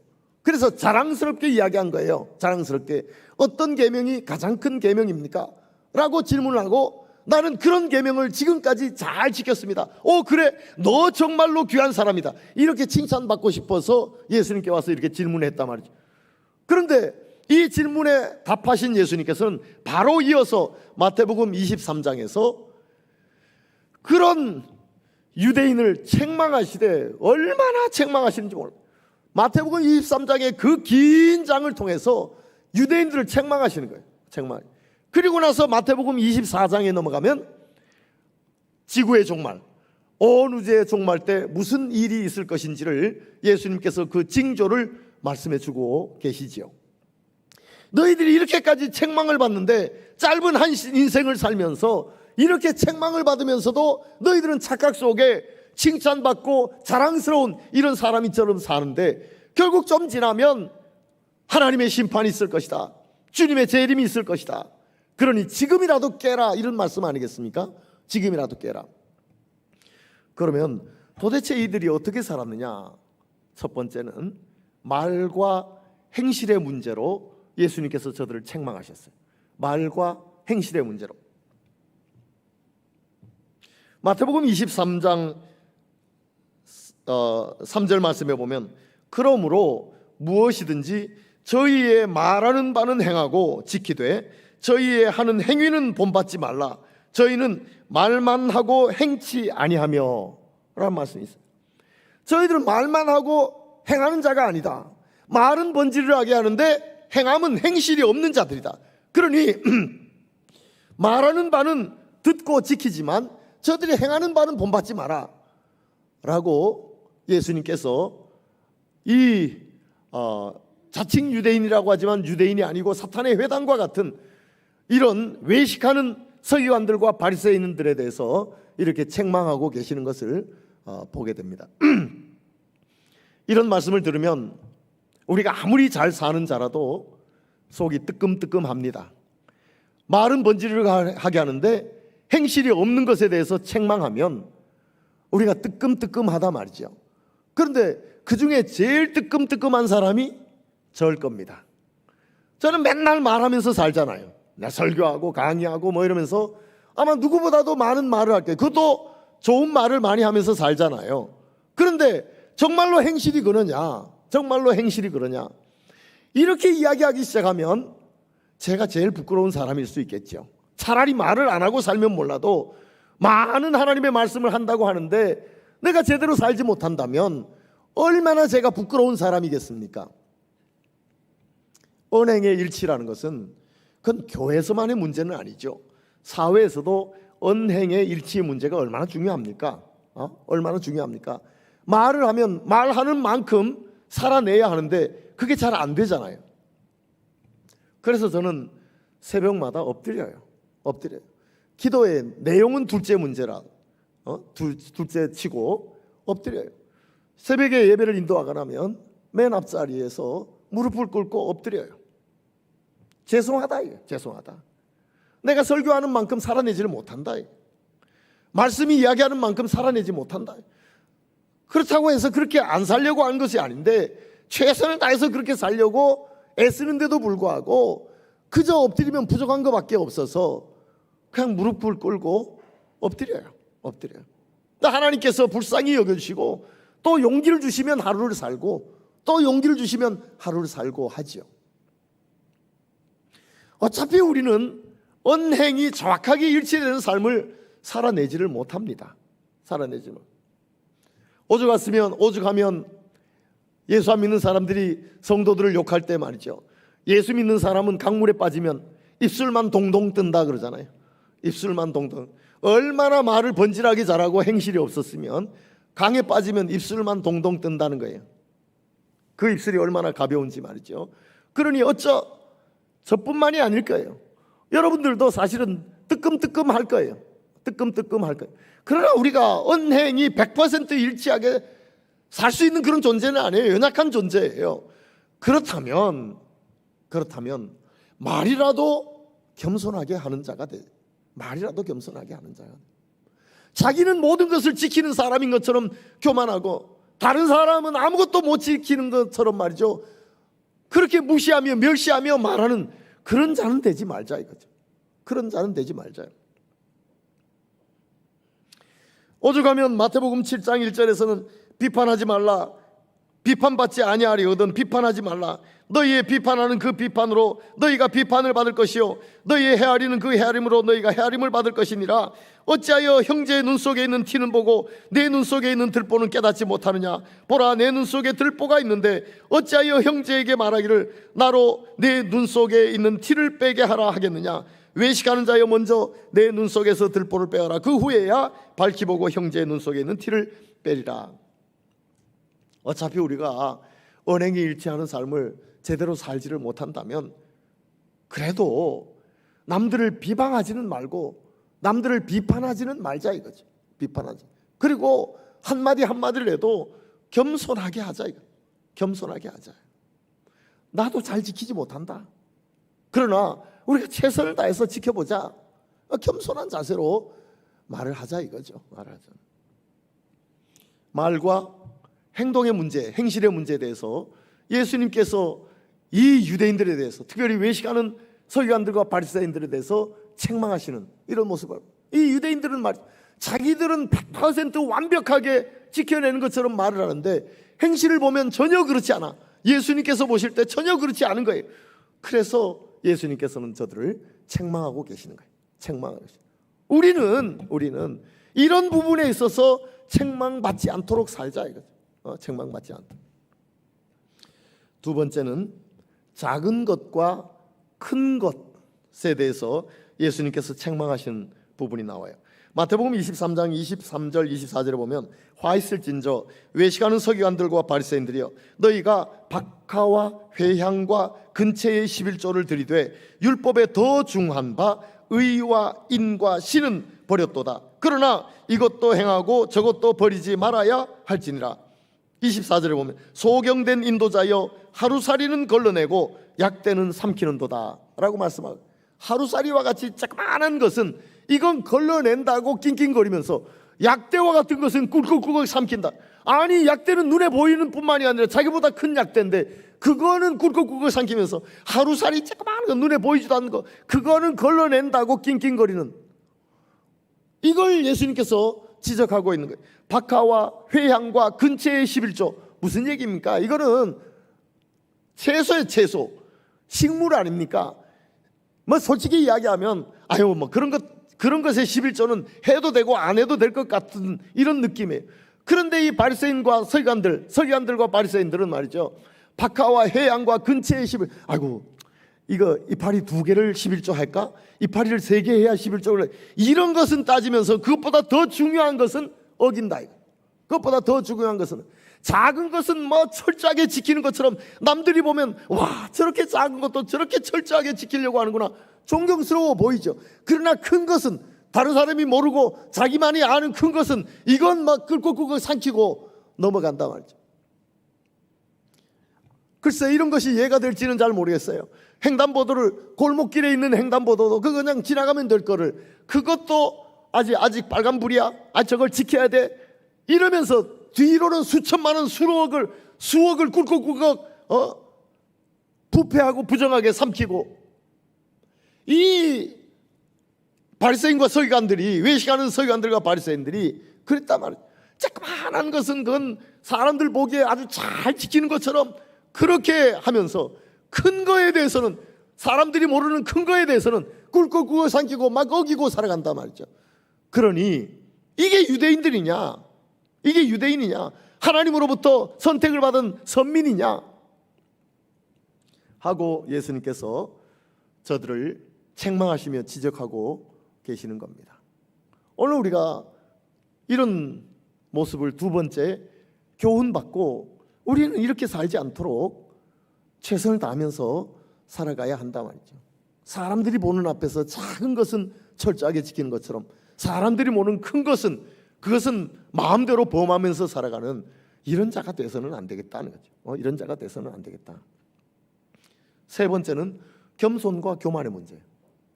그래서 자랑스럽게 이야기한 거예요. 자랑스럽게 어떤 계명이 가장 큰 계명입니까? 라고 질문을 하고 나는 그런 계명을 지금까지 잘 지켰습니다. 그래, 너 정말로 귀한 사람이다. 이렇게 칭찬받고 싶어서 예수님께 와서 이렇게 질문했단 말이죠. 그런데 이 질문에 답하신 예수님께서는 바로 이어서 마태복음 23장에서 그런 유대인을 책망하시되 얼마나 책망하시는지 몰라요. 마태복음 23장의 그 긴 장을 통해서 유대인들을 책망하시는 거예요. 책망. 그리고 나서 마태복음 24장에 넘어가면 지구의 종말, 온 우주의 종말 때 무슨 일이 있을 것인지를 예수님께서 그 징조를 말씀해 주고 계시지요. 너희들이 이렇게까지 책망을 받는데 짧은 한 인생을 살면서 이렇게 책망을 받으면서도 너희들은 착각 속에 칭찬받고 자랑스러운 이런 사람이처럼 사는데 결국 좀 지나면 하나님의 심판이 있을 것이다. 주님의 재림이 있을 것이다. 그러니 지금이라도 깨라, 이런 말씀 아니겠습니까? 지금이라도 깨라. 그러면 도대체 이들이 어떻게 살았느냐? 첫 번째는 말과 행실의 문제로 예수님께서 저들을 책망하셨어요. 말과 행실의 문제로. 마태복음 23장 3절 말씀에 보면 그러므로 무엇이든지 저희의 말하는 바는 행하고 지키되 저희의 하는 행위는 본받지 말라. 저희는 말만 하고 행치 아니하며 라는 말씀이 있어요. 저희들은 말만 하고 행하는 자가 아니다. 말은 번지를 하게 하는데 행함은 행실이 없는 자들이다. 그러니 말하는 바는 듣고 지키지만 저들이 행하는 바는 본받지 마라 라고 예수님께서 이 자칭 유대인이라고 하지만 유대인이 아니고 사탄의 회당과 같은 이런 외식하는 서기관들과 바리새인들에 대해서 이렇게 책망하고 계시는 것을 보게 됩니다. 이런 말씀을 들으면 우리가 아무리 잘 사는 자라도 속이 뜨끔뜨끔합니다. 말은 번지르르 하게 하는데 행실이 없는 것에 대해서 책망하면 우리가 뜨끔뜨끔하다 말이죠. 그런데 그 중에 제일 뜨끔뜨끔한 사람이 저일 겁니다. 저는 맨날 말하면서 살잖아요. 나 설교하고 강의하고 뭐 이러면서 아마 누구보다도 많은 말을 할 거예요. 그것도 좋은 말을 많이 하면서 살잖아요. 그런데 정말로 행실이 그러냐? 정말로 행실이 그러냐? 이렇게 이야기하기 시작하면 제가 제일 부끄러운 사람일 수 있겠죠. 차라리 말을 안 하고 살면 몰라도 많은 하나님의 말씀을 한다고 하는데 내가 제대로 살지 못한다면 얼마나 제가 부끄러운 사람이겠습니까? 언행의 일치라는 것은 그건 교회에서만의 문제는 아니죠. 사회에서도 언행의 일치의 문제가 얼마나 중요합니까? 얼마나 중요합니까? 말을 하면 말하는 만큼 살아내야 하는데 그게 잘 안 되잖아요. 그래서 저는 새벽마다 엎드려요. 기도의 내용은 둘째 문제라 둘째 치고 엎드려요. 새벽에 예배를 인도하거나 하면 맨 앞자리에서 무릎을 꿇고 엎드려요. 죄송하다. 내가 설교하는 만큼 살아내지를 못한다. 말씀이 이야기하는 만큼 살아내지 못한다. 그렇다고 해서 그렇게 안 살려고 하는 것이 아닌데 최선을 다해서 그렇게 살려고 애쓰는데도 불구하고 그저 엎드리면 부족한 것밖에 없어서 그냥 무릎을 꿇고 엎드려요. 또 하나님께서 불쌍히 여겨주시고 또 용기를 주시면 하루를 살고 또 용기를 주시면 하루를 살고 하지요. 어차피 우리는 언행이 정확하게 일치되는 삶을 살아내지를 못합니다. 오죽하면 예수 안 믿는 사람들이 성도들을 욕할 때 말이죠. 예수 믿는 사람은 강물에 빠지면 입술만 동동 뜬다 그러잖아요. 입술만 동동. 얼마나 말을 번질하게 잘하고 행실이 없었으면 강에 빠지면 입술만 동동 뜬다는 거예요. 그 입술이 얼마나 가벼운지 말이죠. 그러니 저뿐만이 아닐 거예요. 여러분들도 사실은 뜨끔뜨끔할 거예요. 그러나 우리가 언행이 100% 일치하게 살 수 있는 그런 존재는 아니에요. 연약한 존재예요. 그렇다면 말이라도 겸손하게 하는 자가 돼. 자기는 모든 것을 지키는 사람인 것처럼 교만하고 다른 사람은 아무것도 못 지키는 것처럼 말이죠. 그렇게 무시하며 멸시하며 말하는 그런 자는 되지 말자 이거죠. 오죽하면 마태복음 7장 1절에서는 비판하지 말라. 비판받지 아니하리거든 비판하지 말라. 너희의 비판하는 그 비판으로 너희가 비판을 받을 것이요 너희의 헤아리는 그 헤아림으로 너희가 헤아림을 받을 것이니라. 어찌하여 형제의 눈 속에 있는 티는 보고 내 눈 속에 있는 들보는 깨닫지 못하느냐. 보라, 내 눈 속에 들보가 있는데 어찌하여 형제에게 말하기를 나로 내 눈 속에 있는 티를 빼게 하라 하겠느냐. 외식하는 자여 먼저 내 눈 속에서 들보를 빼어라. 그 후에야 밝히 보고 형제의 눈 속에 있는 티를 빼리라. 어차피 우리가 언행이 일치하는 삶을 제대로 살지를 못한다면 그래도 남들을 비방하지는 말고 남들을 비판하지는 말자 이거죠. 비판하지. 그리고 한마디를 해도 겸손하게 하자. 나도 잘 지키지 못한다. 그러나 우리가 최선을 다해서 지켜보자. 겸손한 자세로 말을 하자 이거죠. 말과 행동의 문제, 행실의 문제에 대해서 예수님께서 이 유대인들에 대해서 특별히 외식하는 서기관들과 바리새인들에 대해서 책망하시는 이런 모습을, 이 유대인들은 자기들은 100% 완벽하게 지켜내는 것처럼 말을 하는데 행실을 보면 전혀 그렇지 않아. 예수님께서 보실 때 전혀 그렇지 않은 거예요. 그래서 예수님께서는 저들을 책망하고 계시는 거예요. 우리는 이런 부분에 있어서 책망받지 않도록 살자 이거죠. 책망받지 않도록. 두 번째는 작은 것과 큰 것에 대해서 예수님께서 책망하신 부분이 나와요. 마태복음 23장 23절 24절에 보면 화 있을진저 외식하는 서기관들과 바리새인들이여 너희가 박하와 회향과 근체의 11조를 들이되 율법에 더 중한 바 의와 인과 신은 버렸도다. 그러나 이것도 행하고 저것도 버리지 말아야 할지니라. 24절에 보면 소경된 인도자여 하루살이는 걸러내고 약대는 삼키는도다 라고 말씀하고, 하루살이와 같이 조그마한 것은 이건 걸러낸다고 낑낑거리면서 약대와 같은 것은 꿀꺽꿀꺽 삼킨다. 아니 약대는 눈에 보이는 뿐만이 아니라 자기보다 큰 약대인데 그거는 꿀꺽꿀꺽 삼키면서 하루살이 조그마한 거 눈에 보이지도 않는 거 그거는 걸러낸다고 낑낑거리는, 이걸 예수님께서 지적하고 있는 거예요. 박하와 회향과 근체의 11조 무슨 얘기입니까? 이거는 채소의 채소, 식물 아닙니까? 뭐 솔직히 이야기하면 아유 뭐 그런 것의 11조는 해도 되고 안 해도 될 것 같은 이런 느낌이에요. 그런데 이 바리새인과 서기관들과 바리새인들은 말이죠, 박하와 회향과 근체의 11, 아이고 이거 이파리 2개를 11조 할까? 이파리를 3개 해야 11조를, 이런 것은 따지면서 그것보다 더 중요한 것은 어긴다. 그것보다 더 중요한 것은 작은 것은 뭐 철저하게 지키는 것처럼 남들이 보면 와 저렇게 작은 것도 저렇게 철저하게 지키려고 하는구나, 존경스러워 보이죠. 그러나 큰 것은 다른 사람이 모르고 자기만이 아는 큰 것은 이건 막 꿀꺽꿀꺽 삼키고 넘어간다 말이죠. 글쎄 이런 것이 이해가 될지는 잘 모르겠어요. 횡단보도를, 골목길에 있는 횡단보도도 그거 그냥 지나가면 될 거를 그것도 아직 빨간불이야, 저걸 지켜야 돼 이러면서 뒤로는 수천만 원 수억을 꿀꺽꿀꺽 부패하고 부정하게 삼키고, 이 바리새인과 서기관들이, 외식하는 서기관들과 바리새인들이 그랬단 말이에요. 조그만한 것은 그건 사람들 보기에 아주 잘 지키는 것처럼 그렇게 하면서 큰 거에 대해서는, 사람들이 모르는 큰 거에 대해서는 꿀꺽꿀꺽 삼키고 막 어기고 살아간단 말이죠. 그러니 이게 유대인들이냐? 이게 유대인이냐? 하나님으로부터 선택을 받은 선민이냐? 하고 예수님께서 저들을 책망하시며 지적하고 계시는 겁니다. 오늘 우리가 이런 모습을 두 번째 교훈받고 우리는 이렇게 살지 않도록 최선을 다하면서 살아가야 한다 말이죠. 사람들이 보는 앞에서 작은 것은 철저하게 지키는 것처럼 사람들이 보는 큰 것은 그것은 마음대로 범하면서 살아가는 이런 자가 돼서는 안 되겠다는 거죠. 이런 자가 돼서는 안 되겠다. 세 번째는 겸손과 교만의 문제예요.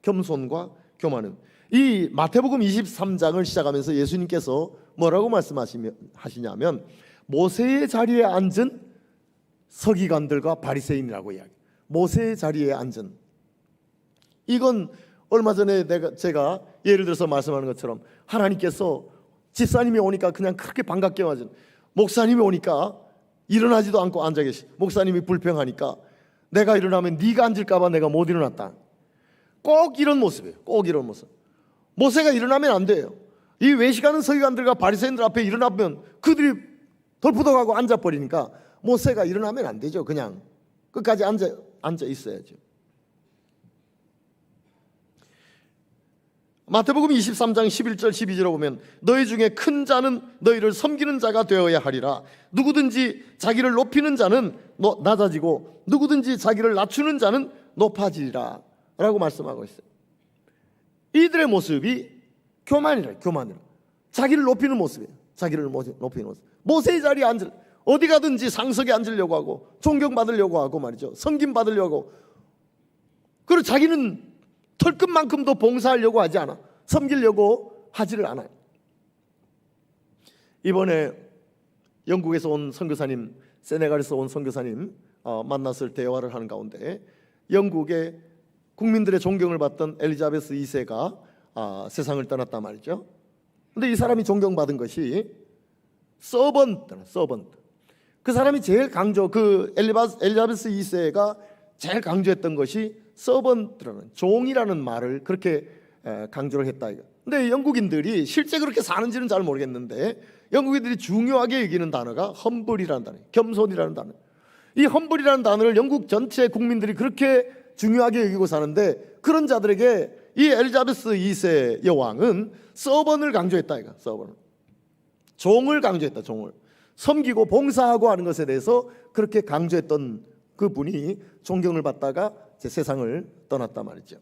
겸손과 교만은, 이 마태복음 23장을 시작하면서 예수님께서 뭐라고 말씀하시냐면 모세의 자리에 앉은 서기관들과 바리새인이라고 이야기해요. 모세의 자리에 앉은, 이건 얼마 전에 제가 예를 들어서 말씀하는 것처럼 하나님께서 집사님이 오니까 그냥 그렇게 반갑게 맞은, 목사님이 오니까 일어나지도 않고 앉아 계시, 목사님이 불평하니까 내가 일어나면 네가 앉을까 봐 내가 못 일어났다. 꼭 이런 모습이에요. 꼭 이런 모습. 모세가 일어나면 안 돼요. 이 외식하는 서기관들과 바리새인들 앞에 일어나면 그들이 덜푸덕하고 앉아버리니까 모세가 일어나면 안 되죠. 그냥 끝까지 앉아 있어야죠. 마태복음 23장 11절 12절에 보면 너희 중에 큰 자는 너희를 섬기는 자가 되어야 하리라. 누구든지 자기를 높이는 자는 낮아지고 누구든지 자기를 낮추는 자는 높아지리라 라고 말씀하고 있어요. 이들의 모습이 교만이라. 자기를 높이는 모습이에요. 자기를 높이는 모습. 모세의 자리에 앉을, 어디 가든지 상석에 앉으려고 하고 존경받으려고 하고 말이죠. 섬김받으려고. 그리고 자기는 털끝만큼도 봉사하려고 하지 않아. 섬기려고 하지를 않아요. 이번에 영국에서 온 선교사님, 세네갈에서 온 선교사님 만났을 대화를 하는 가운데 영국의 국민들의 존경을 받던 엘리자베스 2세가 세상을 떠났단 말이죠. 근데 이 사람이 존경받은 것이 서번트. 그 사람이 제일 엘리자베스 2세가 제일 강조했던 것이 서번트라는, 종이라는 말을 그렇게 강조를 했다. 근데 영국인들이 실제 그렇게 사는지는 잘 모르겠는데 영국인들이 중요하게 여기는 단어가 험블이라는 단어, 겸손이라는 단어. 이 험블이라는 단어를 영국 전체 국민들이 그렇게 중요하게 여기고 사는데 그런 자들에게 이 엘리자베스 2세 여왕은 서번을 강조했다. 이거 서번, 종을 강조했다. 종을 섬기고 봉사하고 하는 것에 대해서 그렇게 강조했던 그 분이 존경을 받다가 제 세상을 떠났단 말이죠.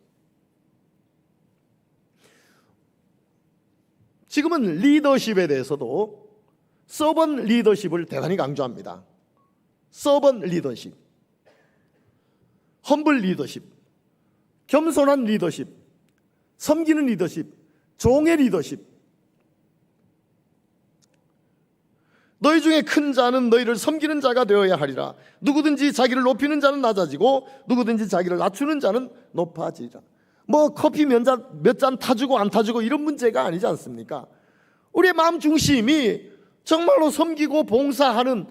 지금은 리더십에 대해서도 서번 리더십을 대단히 강조합니다. 서번 리더십, 험블 리더십, 겸손한 리더십, 섬기는 리더십, 종의 리더십. 너희 중에 큰 자는 너희를 섬기는 자가 되어야 하리라. 누구든지 자기를 높이는 자는 낮아지고 누구든지 자기를 낮추는 자는 높아지리라. 뭐 커피 몇 잔 타주고 안 타주고 이런 문제가 아니지 않습니까? 우리의 마음 중심이 정말로 섬기고 봉사하는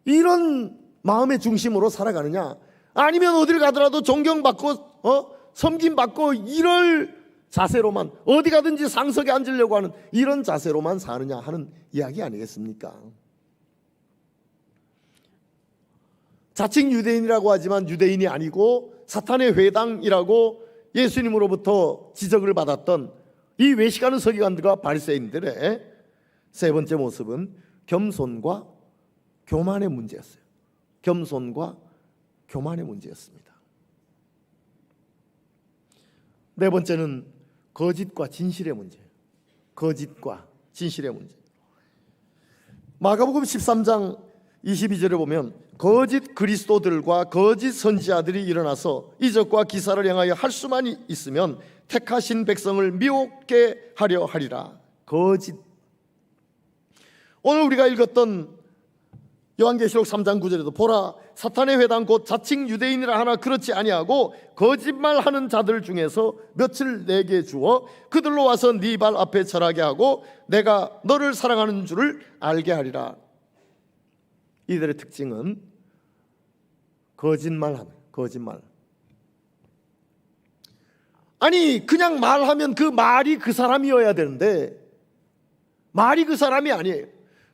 이런 마음의 중심으로 살아가느냐, 아니면 어딜 가더라도 존경받고 섬김받고 이럴 자세로만, 어디 가든지 상석에 앉으려고 하는 이런 자세로만 사느냐 하는 이야기 아니겠습니까? 자칭 유대인이라고 하지만 유대인이 아니고 사탄의 회당이라고 예수님으로부터 지적을 받았던 이 외식하는 서기관들과 바리새인들의 세 번째 모습은 겸손과 교만의 문제였어요. 겸손과 교만의 문제였습니다. 네 번째는 거짓과 진실의 문제. 거짓과 진실의 문제. 마가복음 13장 22절에 보면 거짓 그리스도들과 거짓 선지자들이 일어나서 이적과 기사를 행하여 할 수만 있으면 택하신 백성을 미혹게 하려 하리라. 거짓. 오늘 우리가 읽었던 요한계시록 3장 9절에도 보라, 사탄의 회당 곧 자칭 유대인이라 하나 그렇지 아니하고 거짓말하는 자들 중에서 몇을 내게 주어 그들로 와서 네 발 앞에 절하게 하고 내가 너를 사랑하는 줄을 알게 하리라. 이들의 특징은 거짓말하는, 거짓말. 아니 그냥 말하면 그 말이 그 사람이어야 되는데 말이 그 사람이 아니에요.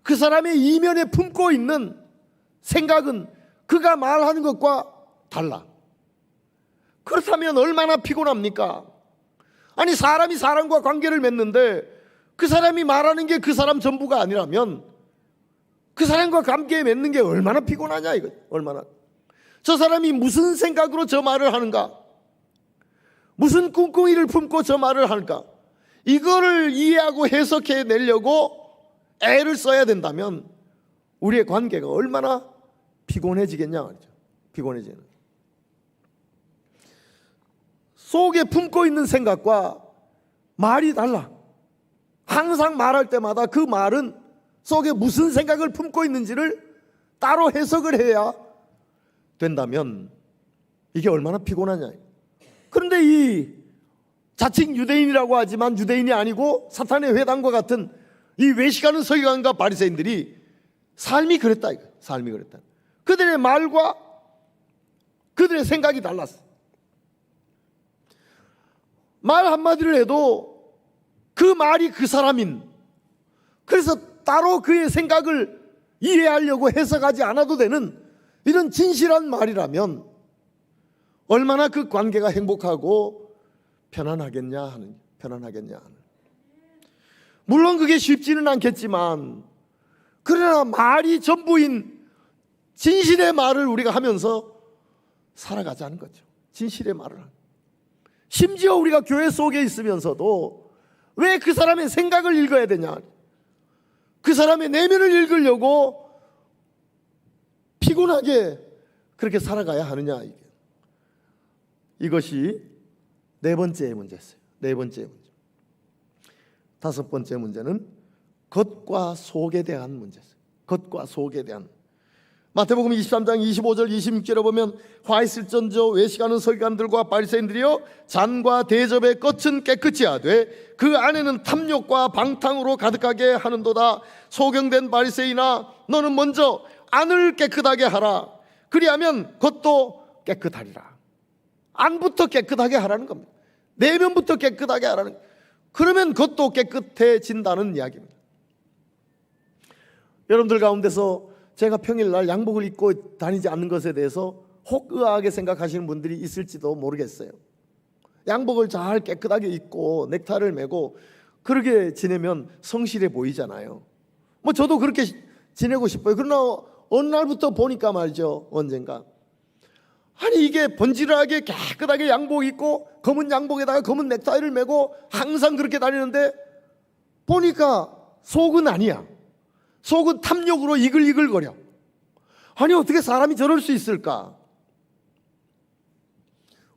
그 사람의 이면에 품고 있는 생각은 그가 말하는 것과 달라. 그렇다면 얼마나 피곤합니까? 아니 사람이 사람과 관계를 맺는데 그 사람이 말하는 게 그 사람 전부가 아니라면 그 사람과 관계 맺는 게 얼마나 피곤하냐 이거. 얼마나. 저 사람이 무슨 생각으로 저 말을 하는가, 무슨 꿍꿍이를 품고 저 말을 하는가, 이거를 이해하고 해석해 내려고 애를 써야 된다면 우리의 관계가 얼마나 피곤해지겠냐 말이죠. 피곤해지는. 속에 품고 있는 생각과 말이 달라. 항상 말할 때마다 그 말은 속에 무슨 생각을 품고 있는지를 따로 해석을 해야 된다면 이게 얼마나 피곤하냐. 그런데 이 자칭 유대인이라고 하지만 유대인이 아니고 사탄의 회당과 같은 이 외식하는 서기관과 바리새인들이 삶이 그랬다. 삶이 그랬다. 그들의 말과 그들의 생각이 달랐어. 말 한마디를 해도 그 말이 그 사람인, 그래서 따로 그의 생각을 이해하려고 해석하지 않아도 되는 이런 진실한 말이라면 얼마나 그 관계가 행복하고 편안하겠냐 하는. 물론 그게 쉽지는 않겠지만 그러나 말이 전부인 진실의 말을 우리가 하면서 살아가자는 거죠. 진실의 말을. 심지어 우리가 교회 속에 있으면서도 왜 그 사람의 생각을 읽어야 되냐, 그 사람의 내면을 읽으려고 피곤하게 그렇게 살아가야 하느냐. 이것이 네 번째의 문제였어요. 네 번째의 문제. 다섯 번째 문제는 겉과 속에 대한 문제였어요. 겉과 속에 대한. 마태복음 23장 25절 26절에 보면 화 있을전저 외식하는 서기관들과 바리새인들이여 잔과 대접의 겉은 깨끗이 하되 그 안에는 탐욕과 방탕으로 가득하게 하는도다. 소경된 바리새인아, 너는 먼저 안을 깨끗하게 하라. 그리하면 겉도 깨끗하리라. 안부터 깨끗하게 하라는 겁니다. 내면부터 깨끗하게 하라는, 그러면 겉도 깨끗해진다는 이야기입니다. 여러분들 가운데서 제가 평일날 양복을 입고 다니지 않는 것에 대해서 혹 의아하게 생각하시는 분들이 있을지도 모르겠어요. 양복을 잘 깨끗하게 입고 넥타이를 매고 그렇게 지내면 성실해 보이잖아요. 뭐 저도 그렇게 지내고 싶어요. 그러나 어느 날부터 보니까 말이죠, 언젠가 아니 이게 번지르하게 깨끗하게 양복 입고 검은 양복에다가 검은 넥타이를 매고 항상 그렇게 다니는데 보니까 속은 아니야. 속은 탐욕으로 이글이글거려. 아니 어떻게 사람이 저럴 수 있을까?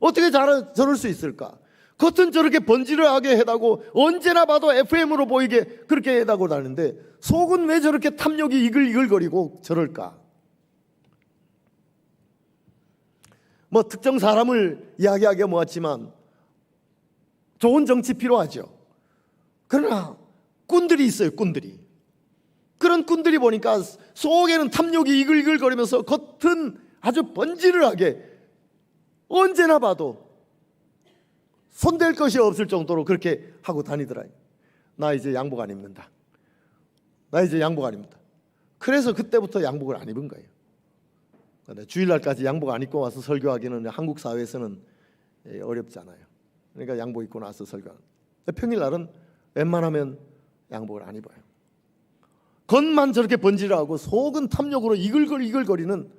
어떻게 저럴 수 있을까? 겉은 저렇게 번지르하게 해다고 언제나 봐도 FM으로 보이게 그렇게 해다고 다니는데 속은 왜 저렇게 탐욕이 이글이글거리고 저럴까? 뭐 특정 사람을 이야기하기가 뭐하지만 좋은 정치 필요하죠. 그러나 꾼들이 있어요. 꾼들이. 그런 꾼들이 보니까 속에는 탐욕이 이글이글거리면서 겉은 아주 번지르하게 언제나 봐도 손댈 것이 없을 정도로 그렇게 하고 다니더라요. 나 이제 양복 안 입는다. 나 이제 양복 안 입는다. 그래서 그때부터 양복을 안 입은 거예요. 주일날까지 양복 안 입고 와서 설교하기는 한국 사회에서는 어렵잖아요. 그러니까 양복 입고 나서 설교하는. 평일날은 웬만하면 양복을 안 입어요. 겉만 저렇게 번지르하고 속은 탐욕으로 이글거리는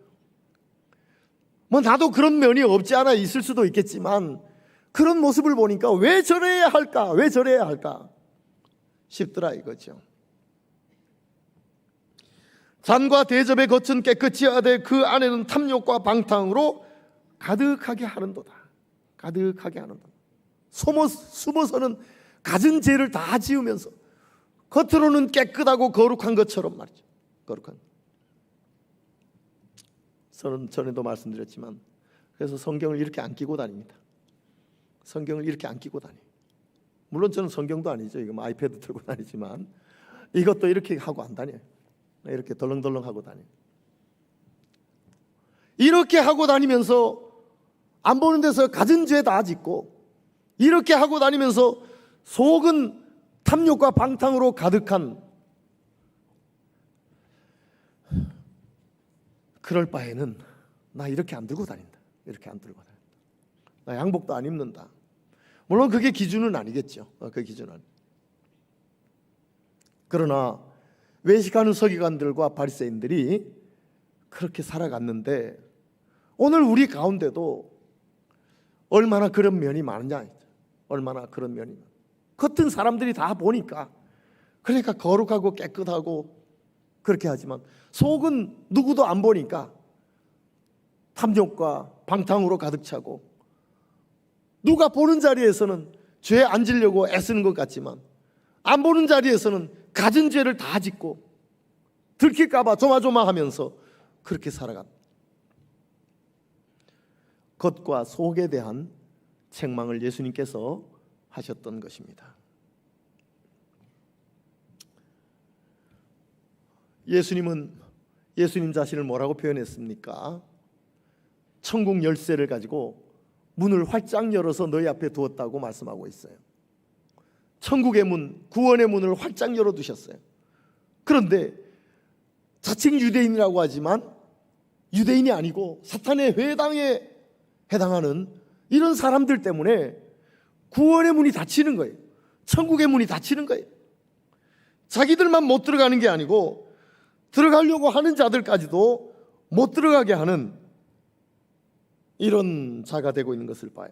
뭐 나도 그런 면이 없지 않아 있을 수도 있겠지만 그런 모습을 보니까 왜 저래야 할까? 왜 저래야 할까? 싶더라 이거죠. 잔과 대접의 겉은 깨끗이 하되 그 안에는 탐욕과 방탕으로 가득하게 하는도다. 가득하게 하는도다. 숨어서는 갖은 죄를 다 지으면서 겉으로는 깨끗하고 거룩한 것처럼 말이죠. 거룩한. 저는 전에도 말씀드렸지만 그래서 성경을 이렇게 안 끼고 다닙니다. 성경을 이렇게 안 끼고 다녀요. 물론 저는 성경도 아니죠. 이거 뭐 아이패드 들고 다니지만 이것도 이렇게 하고 안 다녀요. 이렇게 덜렁덜렁 하고 다녀요. 이렇게 하고 다니면서 안 보는 데서 갖은 죄 다 짓고 이렇게 하고 다니면서 속은 탐욕과 방탕으로 가득한 그럴 바에는 나 이렇게 안 들고 다닌다. 이렇게 안 들고 다닌다. 나 양복도 안 입는다. 물론 그게 기준은 아니겠죠. 그 기준은. 그러나 외식하는 서기관들과 바리새인들이 그렇게 살아갔는데 오늘 우리 가운데도 얼마나 그런 면이 많으냐. 얼마나 그런 면이 많으냐. 겉은 사람들이 다 보니까 그러니까 거룩하고 깨끗하고 그렇게 하지만 속은 누구도 안 보니까 탐욕과 방탕으로 가득 차고 누가 보는 자리에서는 죄 안 지려고 애쓰는 것 같지만 안 보는 자리에서는 갖은 죄를 다 짓고 들킬까 봐 조마조마하면서 그렇게 살아갑니다. 겉과 속에 대한 책망을 예수님께서 하셨던 것입니다. 예수님 자신을 뭐라고 표현했습니까? 천국 열쇠를 가지고 문을 활짝 열어서 너희 앞에 두었다고 말씀하고 있어요. 천국의 문, 구원의 문을 활짝 열어두셨어요. 그런데 자칭 유대인이라고 하지만 유대인이 아니고 사탄의 회당에 해당하는 이런 사람들 때문에 구원의 문이 닫히는 거예요. 천국의 문이 닫히는 거예요. 자기들만 못 들어가는 게 아니고 들어가려고 하는 자들까지도 못 들어가게 하는 이런 자가 되고 있는 것을 봐요.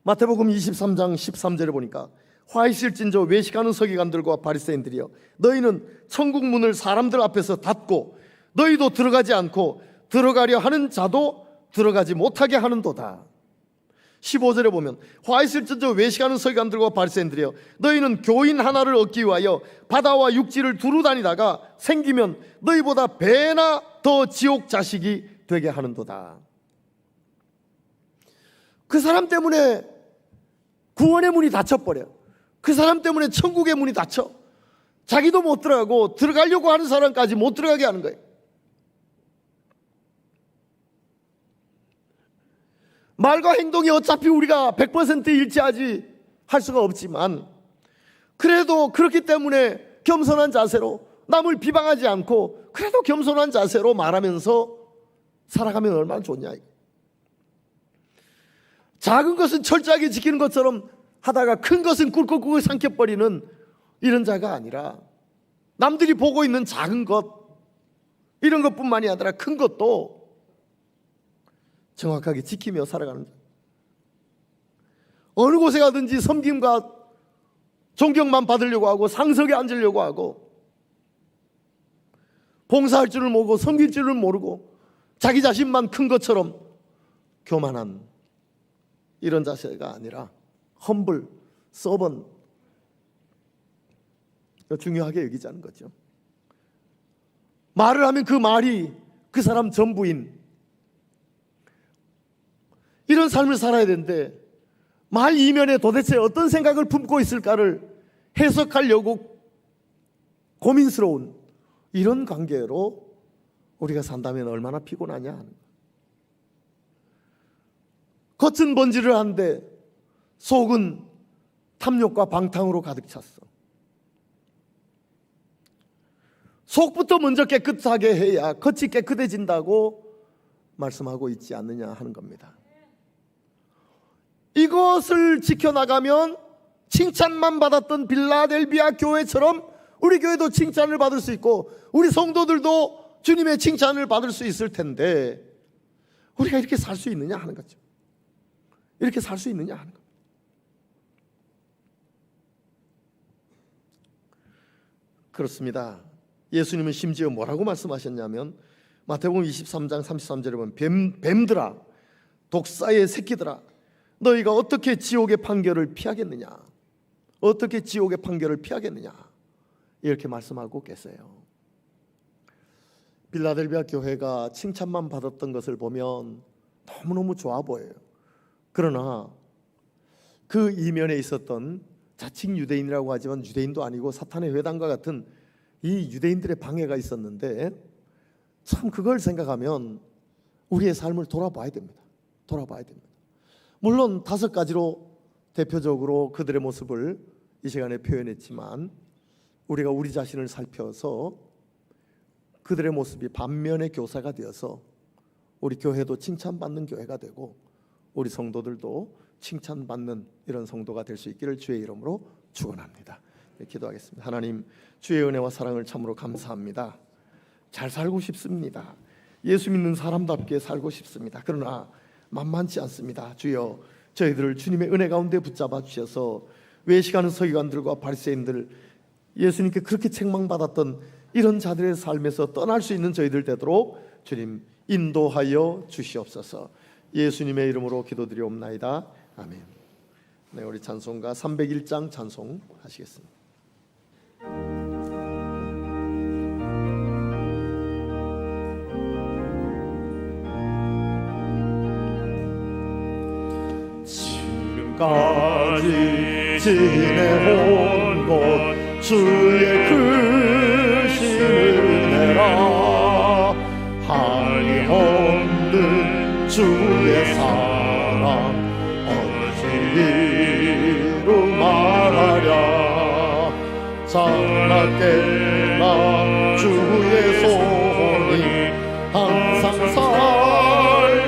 마태복음 23장 13절에 보니까 화 있을진저 외식하는 서기관들과 바리새인들이여 너희는 천국 문을 사람들 앞에서 닫고 너희도 들어가지 않고 들어가려 하는 자도 들어가지 못하게 하는도다. 15절에 보면 화 있을진저 외식하는 서기관들과 바리새인들이여 너희는 교인 하나를 얻기 위하여 바다와 육지를 두루 다니다가 생기면 너희보다 배나 더 지옥 자식이 되게 하는도다. 그 사람 때문에 구원의 문이 닫혀버려요. 그 사람 때문에 천국의 문이 닫혀 자기도 못 들어가고 들어가려고 하는 사람까지 못 들어가게 하는 거예요. 말과 행동이 어차피 우리가 100% 일치하지 할 수가 없지만 그래도 그렇기 때문에 겸손한 자세로 남을 비방하지 않고 그래도 겸손한 자세로 말하면서 살아가면 얼마나 좋냐. 작은 것은 철저하게 지키는 것처럼 하다가 큰 것은 꿀꺽꿀꺽 삼켜버리는 이런 자가 아니라 남들이 보고 있는 작은 것, 이런 것뿐만이 아니라 큰 것도 정확하게 지키며 살아가는 자. 어느 곳에 가든지 섬김과 존경만 받으려고 하고 상석에 앉으려고 하고 봉사할 줄을 모르고 섬길 줄을 모르고 자기 자신만 큰 것처럼 교만한 이런 자세가 아니라 험블, 서번, 중요하게 여기자는 거죠. 말을 하면 그 말이 그 사람 전부인 이런 삶을 살아야 되는데 말 이면에 도대체 어떤 생각을 품고 있을까를 해석하려고 고민스러운 이런 관계로 우리가 산다면 얼마나 피곤하냐 하는 거예요. 겉은 번지를 하는데 속은 탐욕과 방탕으로 가득 찼어. 속부터 먼저 깨끗하게 해야 겉이 깨끗해진다고 말씀하고 있지 않느냐 하는 겁니다. 이것을 지켜나가면 칭찬만 받았던 빌라델비아 교회처럼 우리 교회도 칭찬을 받을 수 있고 우리 성도들도 주님의 칭찬을 받을 수 있을 텐데 우리가 이렇게 살 수 있느냐 하는 거죠. 이렇게 살 수 있느냐 하는 겁니다. 그렇습니다. 예수님은 심지어 뭐라고 말씀하셨냐면 마태복음 23장 33절에 보면 뱀들아 독사의 새끼들아 너희가 어떻게 지옥의 판결을 피하겠느냐, 어떻게 지옥의 판결을 피하겠느냐 이렇게 말씀하고 계세요. 빌라델비아 교회가 칭찬만 받았던 것을 보면 너무너무 좋아 보여요. 그러나 그 이면에 있었던 자칭 유대인이라고 하지만 유대인도 아니고 사탄의 회당과 같은 이 유대인들의 방해가 있었는데 참 그걸 생각하면 우리의 삶을 돌아봐야 됩니다. 돌아봐야 됩니다. 물론 5가지로 대표적으로 그들의 모습을 이 시간에 표현했지만 우리가 우리 자신을 살펴서 그들의 모습이 반면의 교사가 되어서 우리 교회도 칭찬받는 교회가 되고 우리 성도들도 칭찬받는 이런 성도가 될 수 있기를 주의 이름으로 축원합니다. 네, 기도하겠습니다. 하나님, 주의 은혜와 사랑을 참으로 감사합니다. 잘 살고 싶습니다. 예수 믿는 사람답게 살고 싶습니다. 그러나 만만치 않습니다. 주여, 저희들을 주님의 은혜 가운데 붙잡아 주셔서 외식하는 서기관들과 바리새인들, 예수님께 그렇게 책망받았던 이런 자들의 삶에서 떠날 수 있는 저희들 되도록 주님 인도하여 주시옵소서. 예수님의 이름으로 기도드리옵나이다. 아멘. 네, 우리 찬송가 301장 찬송 하시겠습니다. 지금까지 지내온 것 주의 크신 은혜라 한이 없는 주의 사랑 어찌로 말하랴 장나 깨나 주의 손이 항상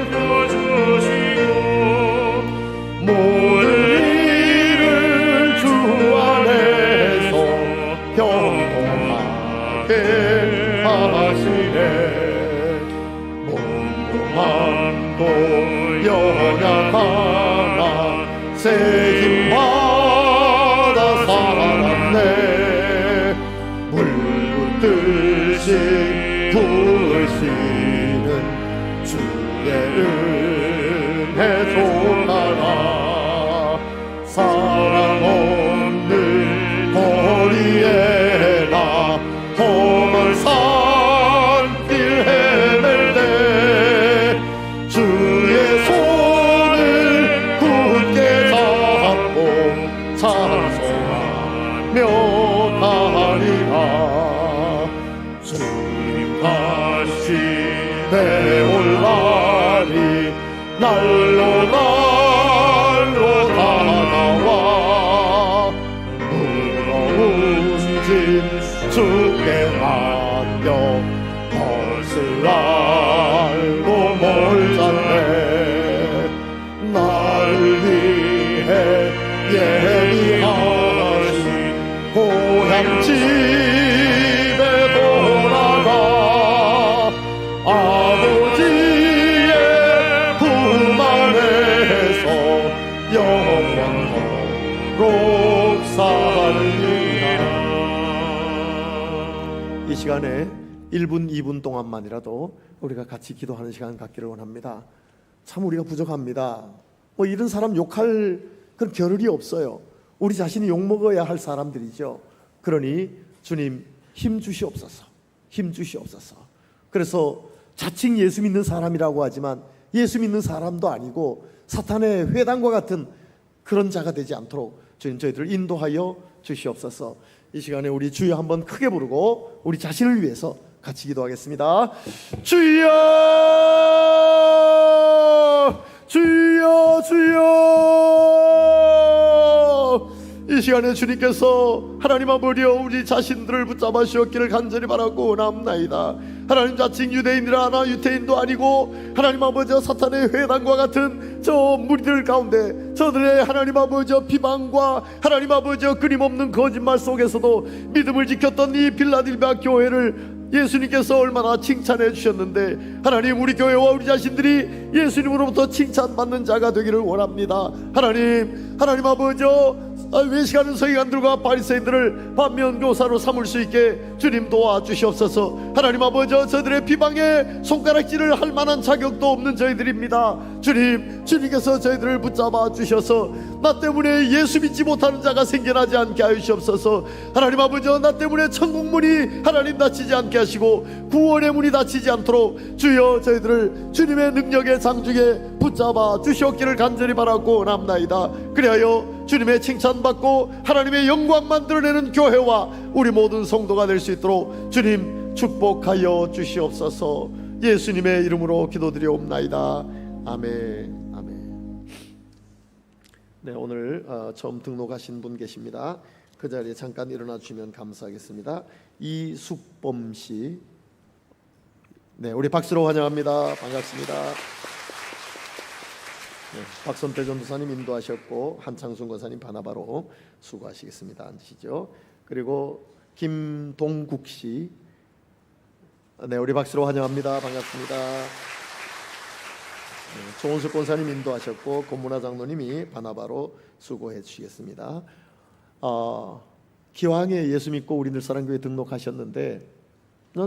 살펴주시고 모든 일을 주 안에서 평온하게 하시네 몸도 연약하나 새 힘받아 살았네 물붓듯이 부으시는 주의 은혜 좋아라 사랑 없는 거리에 나 험한 산길 헤맬 때 주의 손을 굳게 잡고 찬송하며 가리라 주님 다시 내올 날이 날로 다가와 무거운 짐 주께 맡겨 벗을 알고 멀잖네 날 예비하신 고향 집에 돌아가 아버지의 품 안에서 영원토록 살리라. 이 시간에 1분, 2분 동안만이라도 우리가 같이 기도하는 시간 갖기를 원합니다. 참 우리가 부족합니다. 뭐 이런 사람 욕할 그런 겨를이 없어요. 우리 자신이 욕먹어야 할 사람들이죠. 그러니 주님 힘 주시옵소서. 힘 주시옵소서. 그래서 자칭 예수 믿는 사람이라고 하지만 예수 믿는 사람도 아니고 사탄의 회당과 같은 그런 자가 되지 않도록 주님 저희들을 인도하여 주시옵소서. 이 시간에 우리 주여 한번 크게 부르고 우리 자신을 위해서 같이 기도하겠습니다. 주여 주여 주여. 이 시간에 주님께서 하나님 아버지 우리 자신들을 붙잡아 주었기를 간절히 바라고 원합나이다. 하나님 자칭 유대인이라 하나 유대인도 아니고 하나님 아버지 사탄의 회당과 같은 저 무리들 가운데 저들의 하나님 아버지 비방과 하나님 아버지 끊임없는 거짓말 속에서도 믿음을 지켰던 이 빌라델비아 교회를 예수님께서 얼마나 칭찬해 주셨는데 하나님 우리 교회와 우리 자신들이 예수님으로부터 칭찬받는 자가 되기를 원합니다. 하나님 아버지 외식하는 서기관들과 바리새인들을 반면교사로 삼을 수 있게 주님 도와주시옵소서. 하나님 아버지 저들의 비방에 손가락질을 할 만한 자격도 없는 저희들입니다. 주님께서 저희들을 붙잡아 주셔서 나 때문에 예수 믿지 못하는 자가 생겨나지 않게 하여 주옵소서. 하나님 아버지 나 때문에 천국문이 하나님 닫히지 않게 하시고 구원의 문이 닫히지 않도록 주여 저희들을 주님의 능력의 장중에 붙잡아 주시옵기를 간절히 바라고 원합나이다. 그리하여 주님의 칭찬받고 하나님의 영광 만들어내는 교회와 우리 모든 성도가 될 수 있도록 주님 축복하여 주시옵소서. 예수님의 이름으로 기도드리옵나이다. 아멘. 아멘. 네, 오늘 처음 등록하신 분 계십니다. 그 자리에 잠깐 일어나 주시면 감사하겠습니다. 이숙범 씨, 네, 우리 박수로 환영합니다. 반갑습니다. 네, 박선태 전도사님 인도하셨고 한창순 권사님 바나바로 수고하시겠습니다. 앉으시죠. 그리고 김동국 씨, 네, 우리 박수로 환영합니다. 반갑습니다. 네, 조은숙 권사님 인도하셨고 권문화 장로님이 바나바로 수고해 주시겠습니다. 기왕에 예수 믿고 우리 늘사랑교회 등록하셨는데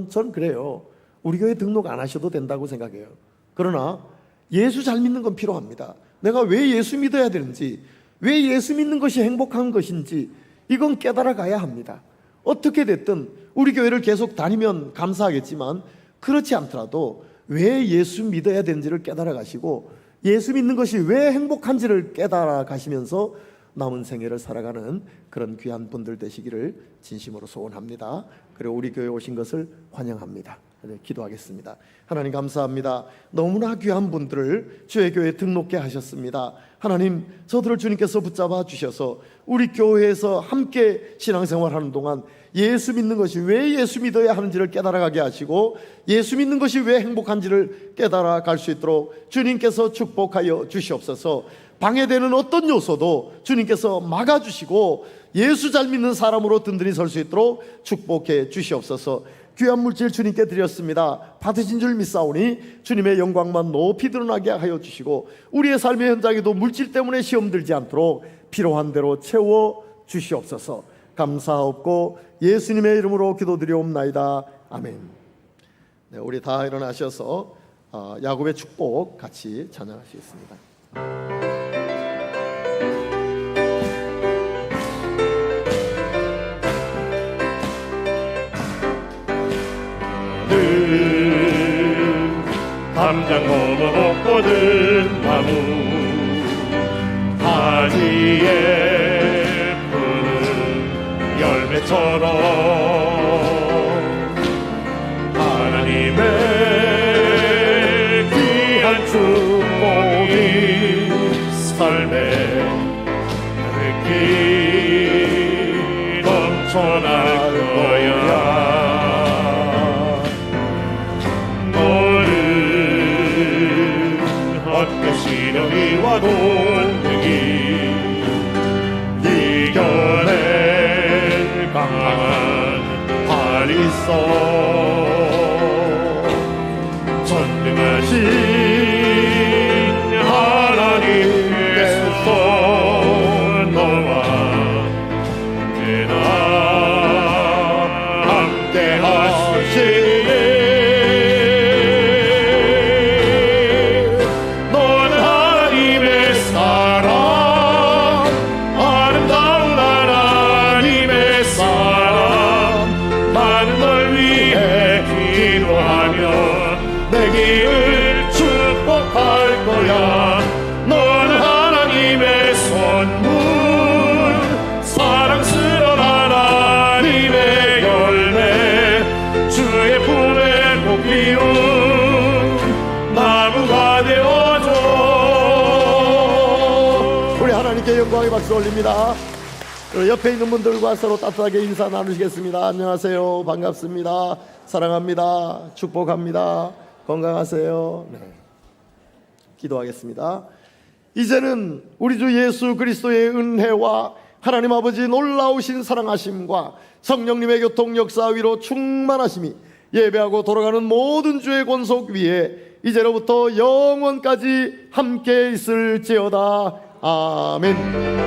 전 그래요. 우리 교회 등록 안 하셔도 된다고 생각해요. 그러나 예수 잘 믿는 건 필요합니다. 내가 왜 예수 믿어야 되는지, 왜 예수 믿는 것이 행복한 것인지 이건 깨달아 가야 합니다. 어떻게 됐든 우리 교회를 계속 다니면 감사하겠지만 그렇지 않더라도 왜 예수 믿어야 되는지를 깨달아 가시고 예수 믿는 것이 왜 행복한지를 깨달아 가시면서 남은 생애를 살아가는 그런 귀한 분들 되시기를 진심으로 소원합니다. 그리고 우리 교회에 오신 것을 환영합니다. 네, 기도하겠습니다. 하나님 감사합니다. 너무나 귀한 분들을 주의 교회에 등록해 하셨습니다. 하나님 저들을 주님께서 붙잡아 주셔서 우리 교회에서 함께 신앙생활하는 동안 예수 믿는 것이 왜 예수 믿어야 하는지를 깨달아가게 하시고 예수 믿는 것이 왜 행복한지를 깨달아 갈 수 있도록 주님께서 축복하여 주시옵소서. 방해되는 어떤 요소도 주님께서 막아주시고 예수 잘 믿는 사람으로 든든히 설 수 있도록 축복해 주시옵소서. 귀한 물질 주님께 드렸습니다. 받으신 줄 믿사오니 주님의 영광만 높이 드러나게 하여 주시고 우리의 삶의 현장에도 물질 때문에 시험 들지 않도록 필요한 대로 채워 주시옵소서. 감사하옵고 예수님의 이름으로 기도드리옵나이다. 아멘. 네, 우리 다 일어나셔서 야곱의 축복 같이 찬양하시겠습니다. 담장 넘어 벚꽃은 나무 가지에 푸른 열매처럼 하나님의 귀한 축복이 삶에 가득히 넘쳐날 거야. 어떤 시련이 와도 능히 강한 팔이 있어 전능하신 하나님께서 너와 언제나 함께 하시네. 넌 하나님의 사랑, 아름다운 하나님의 사랑, 나는 널 위해 기도하며 내 길을 축복할 거야. 넌 하나님의 선물, 사랑스러운 하나님의 열매, 주의 품에 꼭 피운 나무가 되어줘. 우리 하나님께 영광의 박수 올립니다. 그리고 옆에 있는 분들과 서로 따뜻하게 인사 나누시겠습니다. 안녕하세요. 반갑습니다. 사랑합니다. 축복합니다. 건강하세요. 네. 기도하겠습니다. 이제는 우리 주 예수 그리스도의 은혜와 하나님 아버지 놀라우신 사랑하심과 성령님의 교통 역사 위로 충만하심이 예배하고 돌아가는 모든 주의 권속 위에 이제로부터 영원까지 함께 있을지어다. 아멘.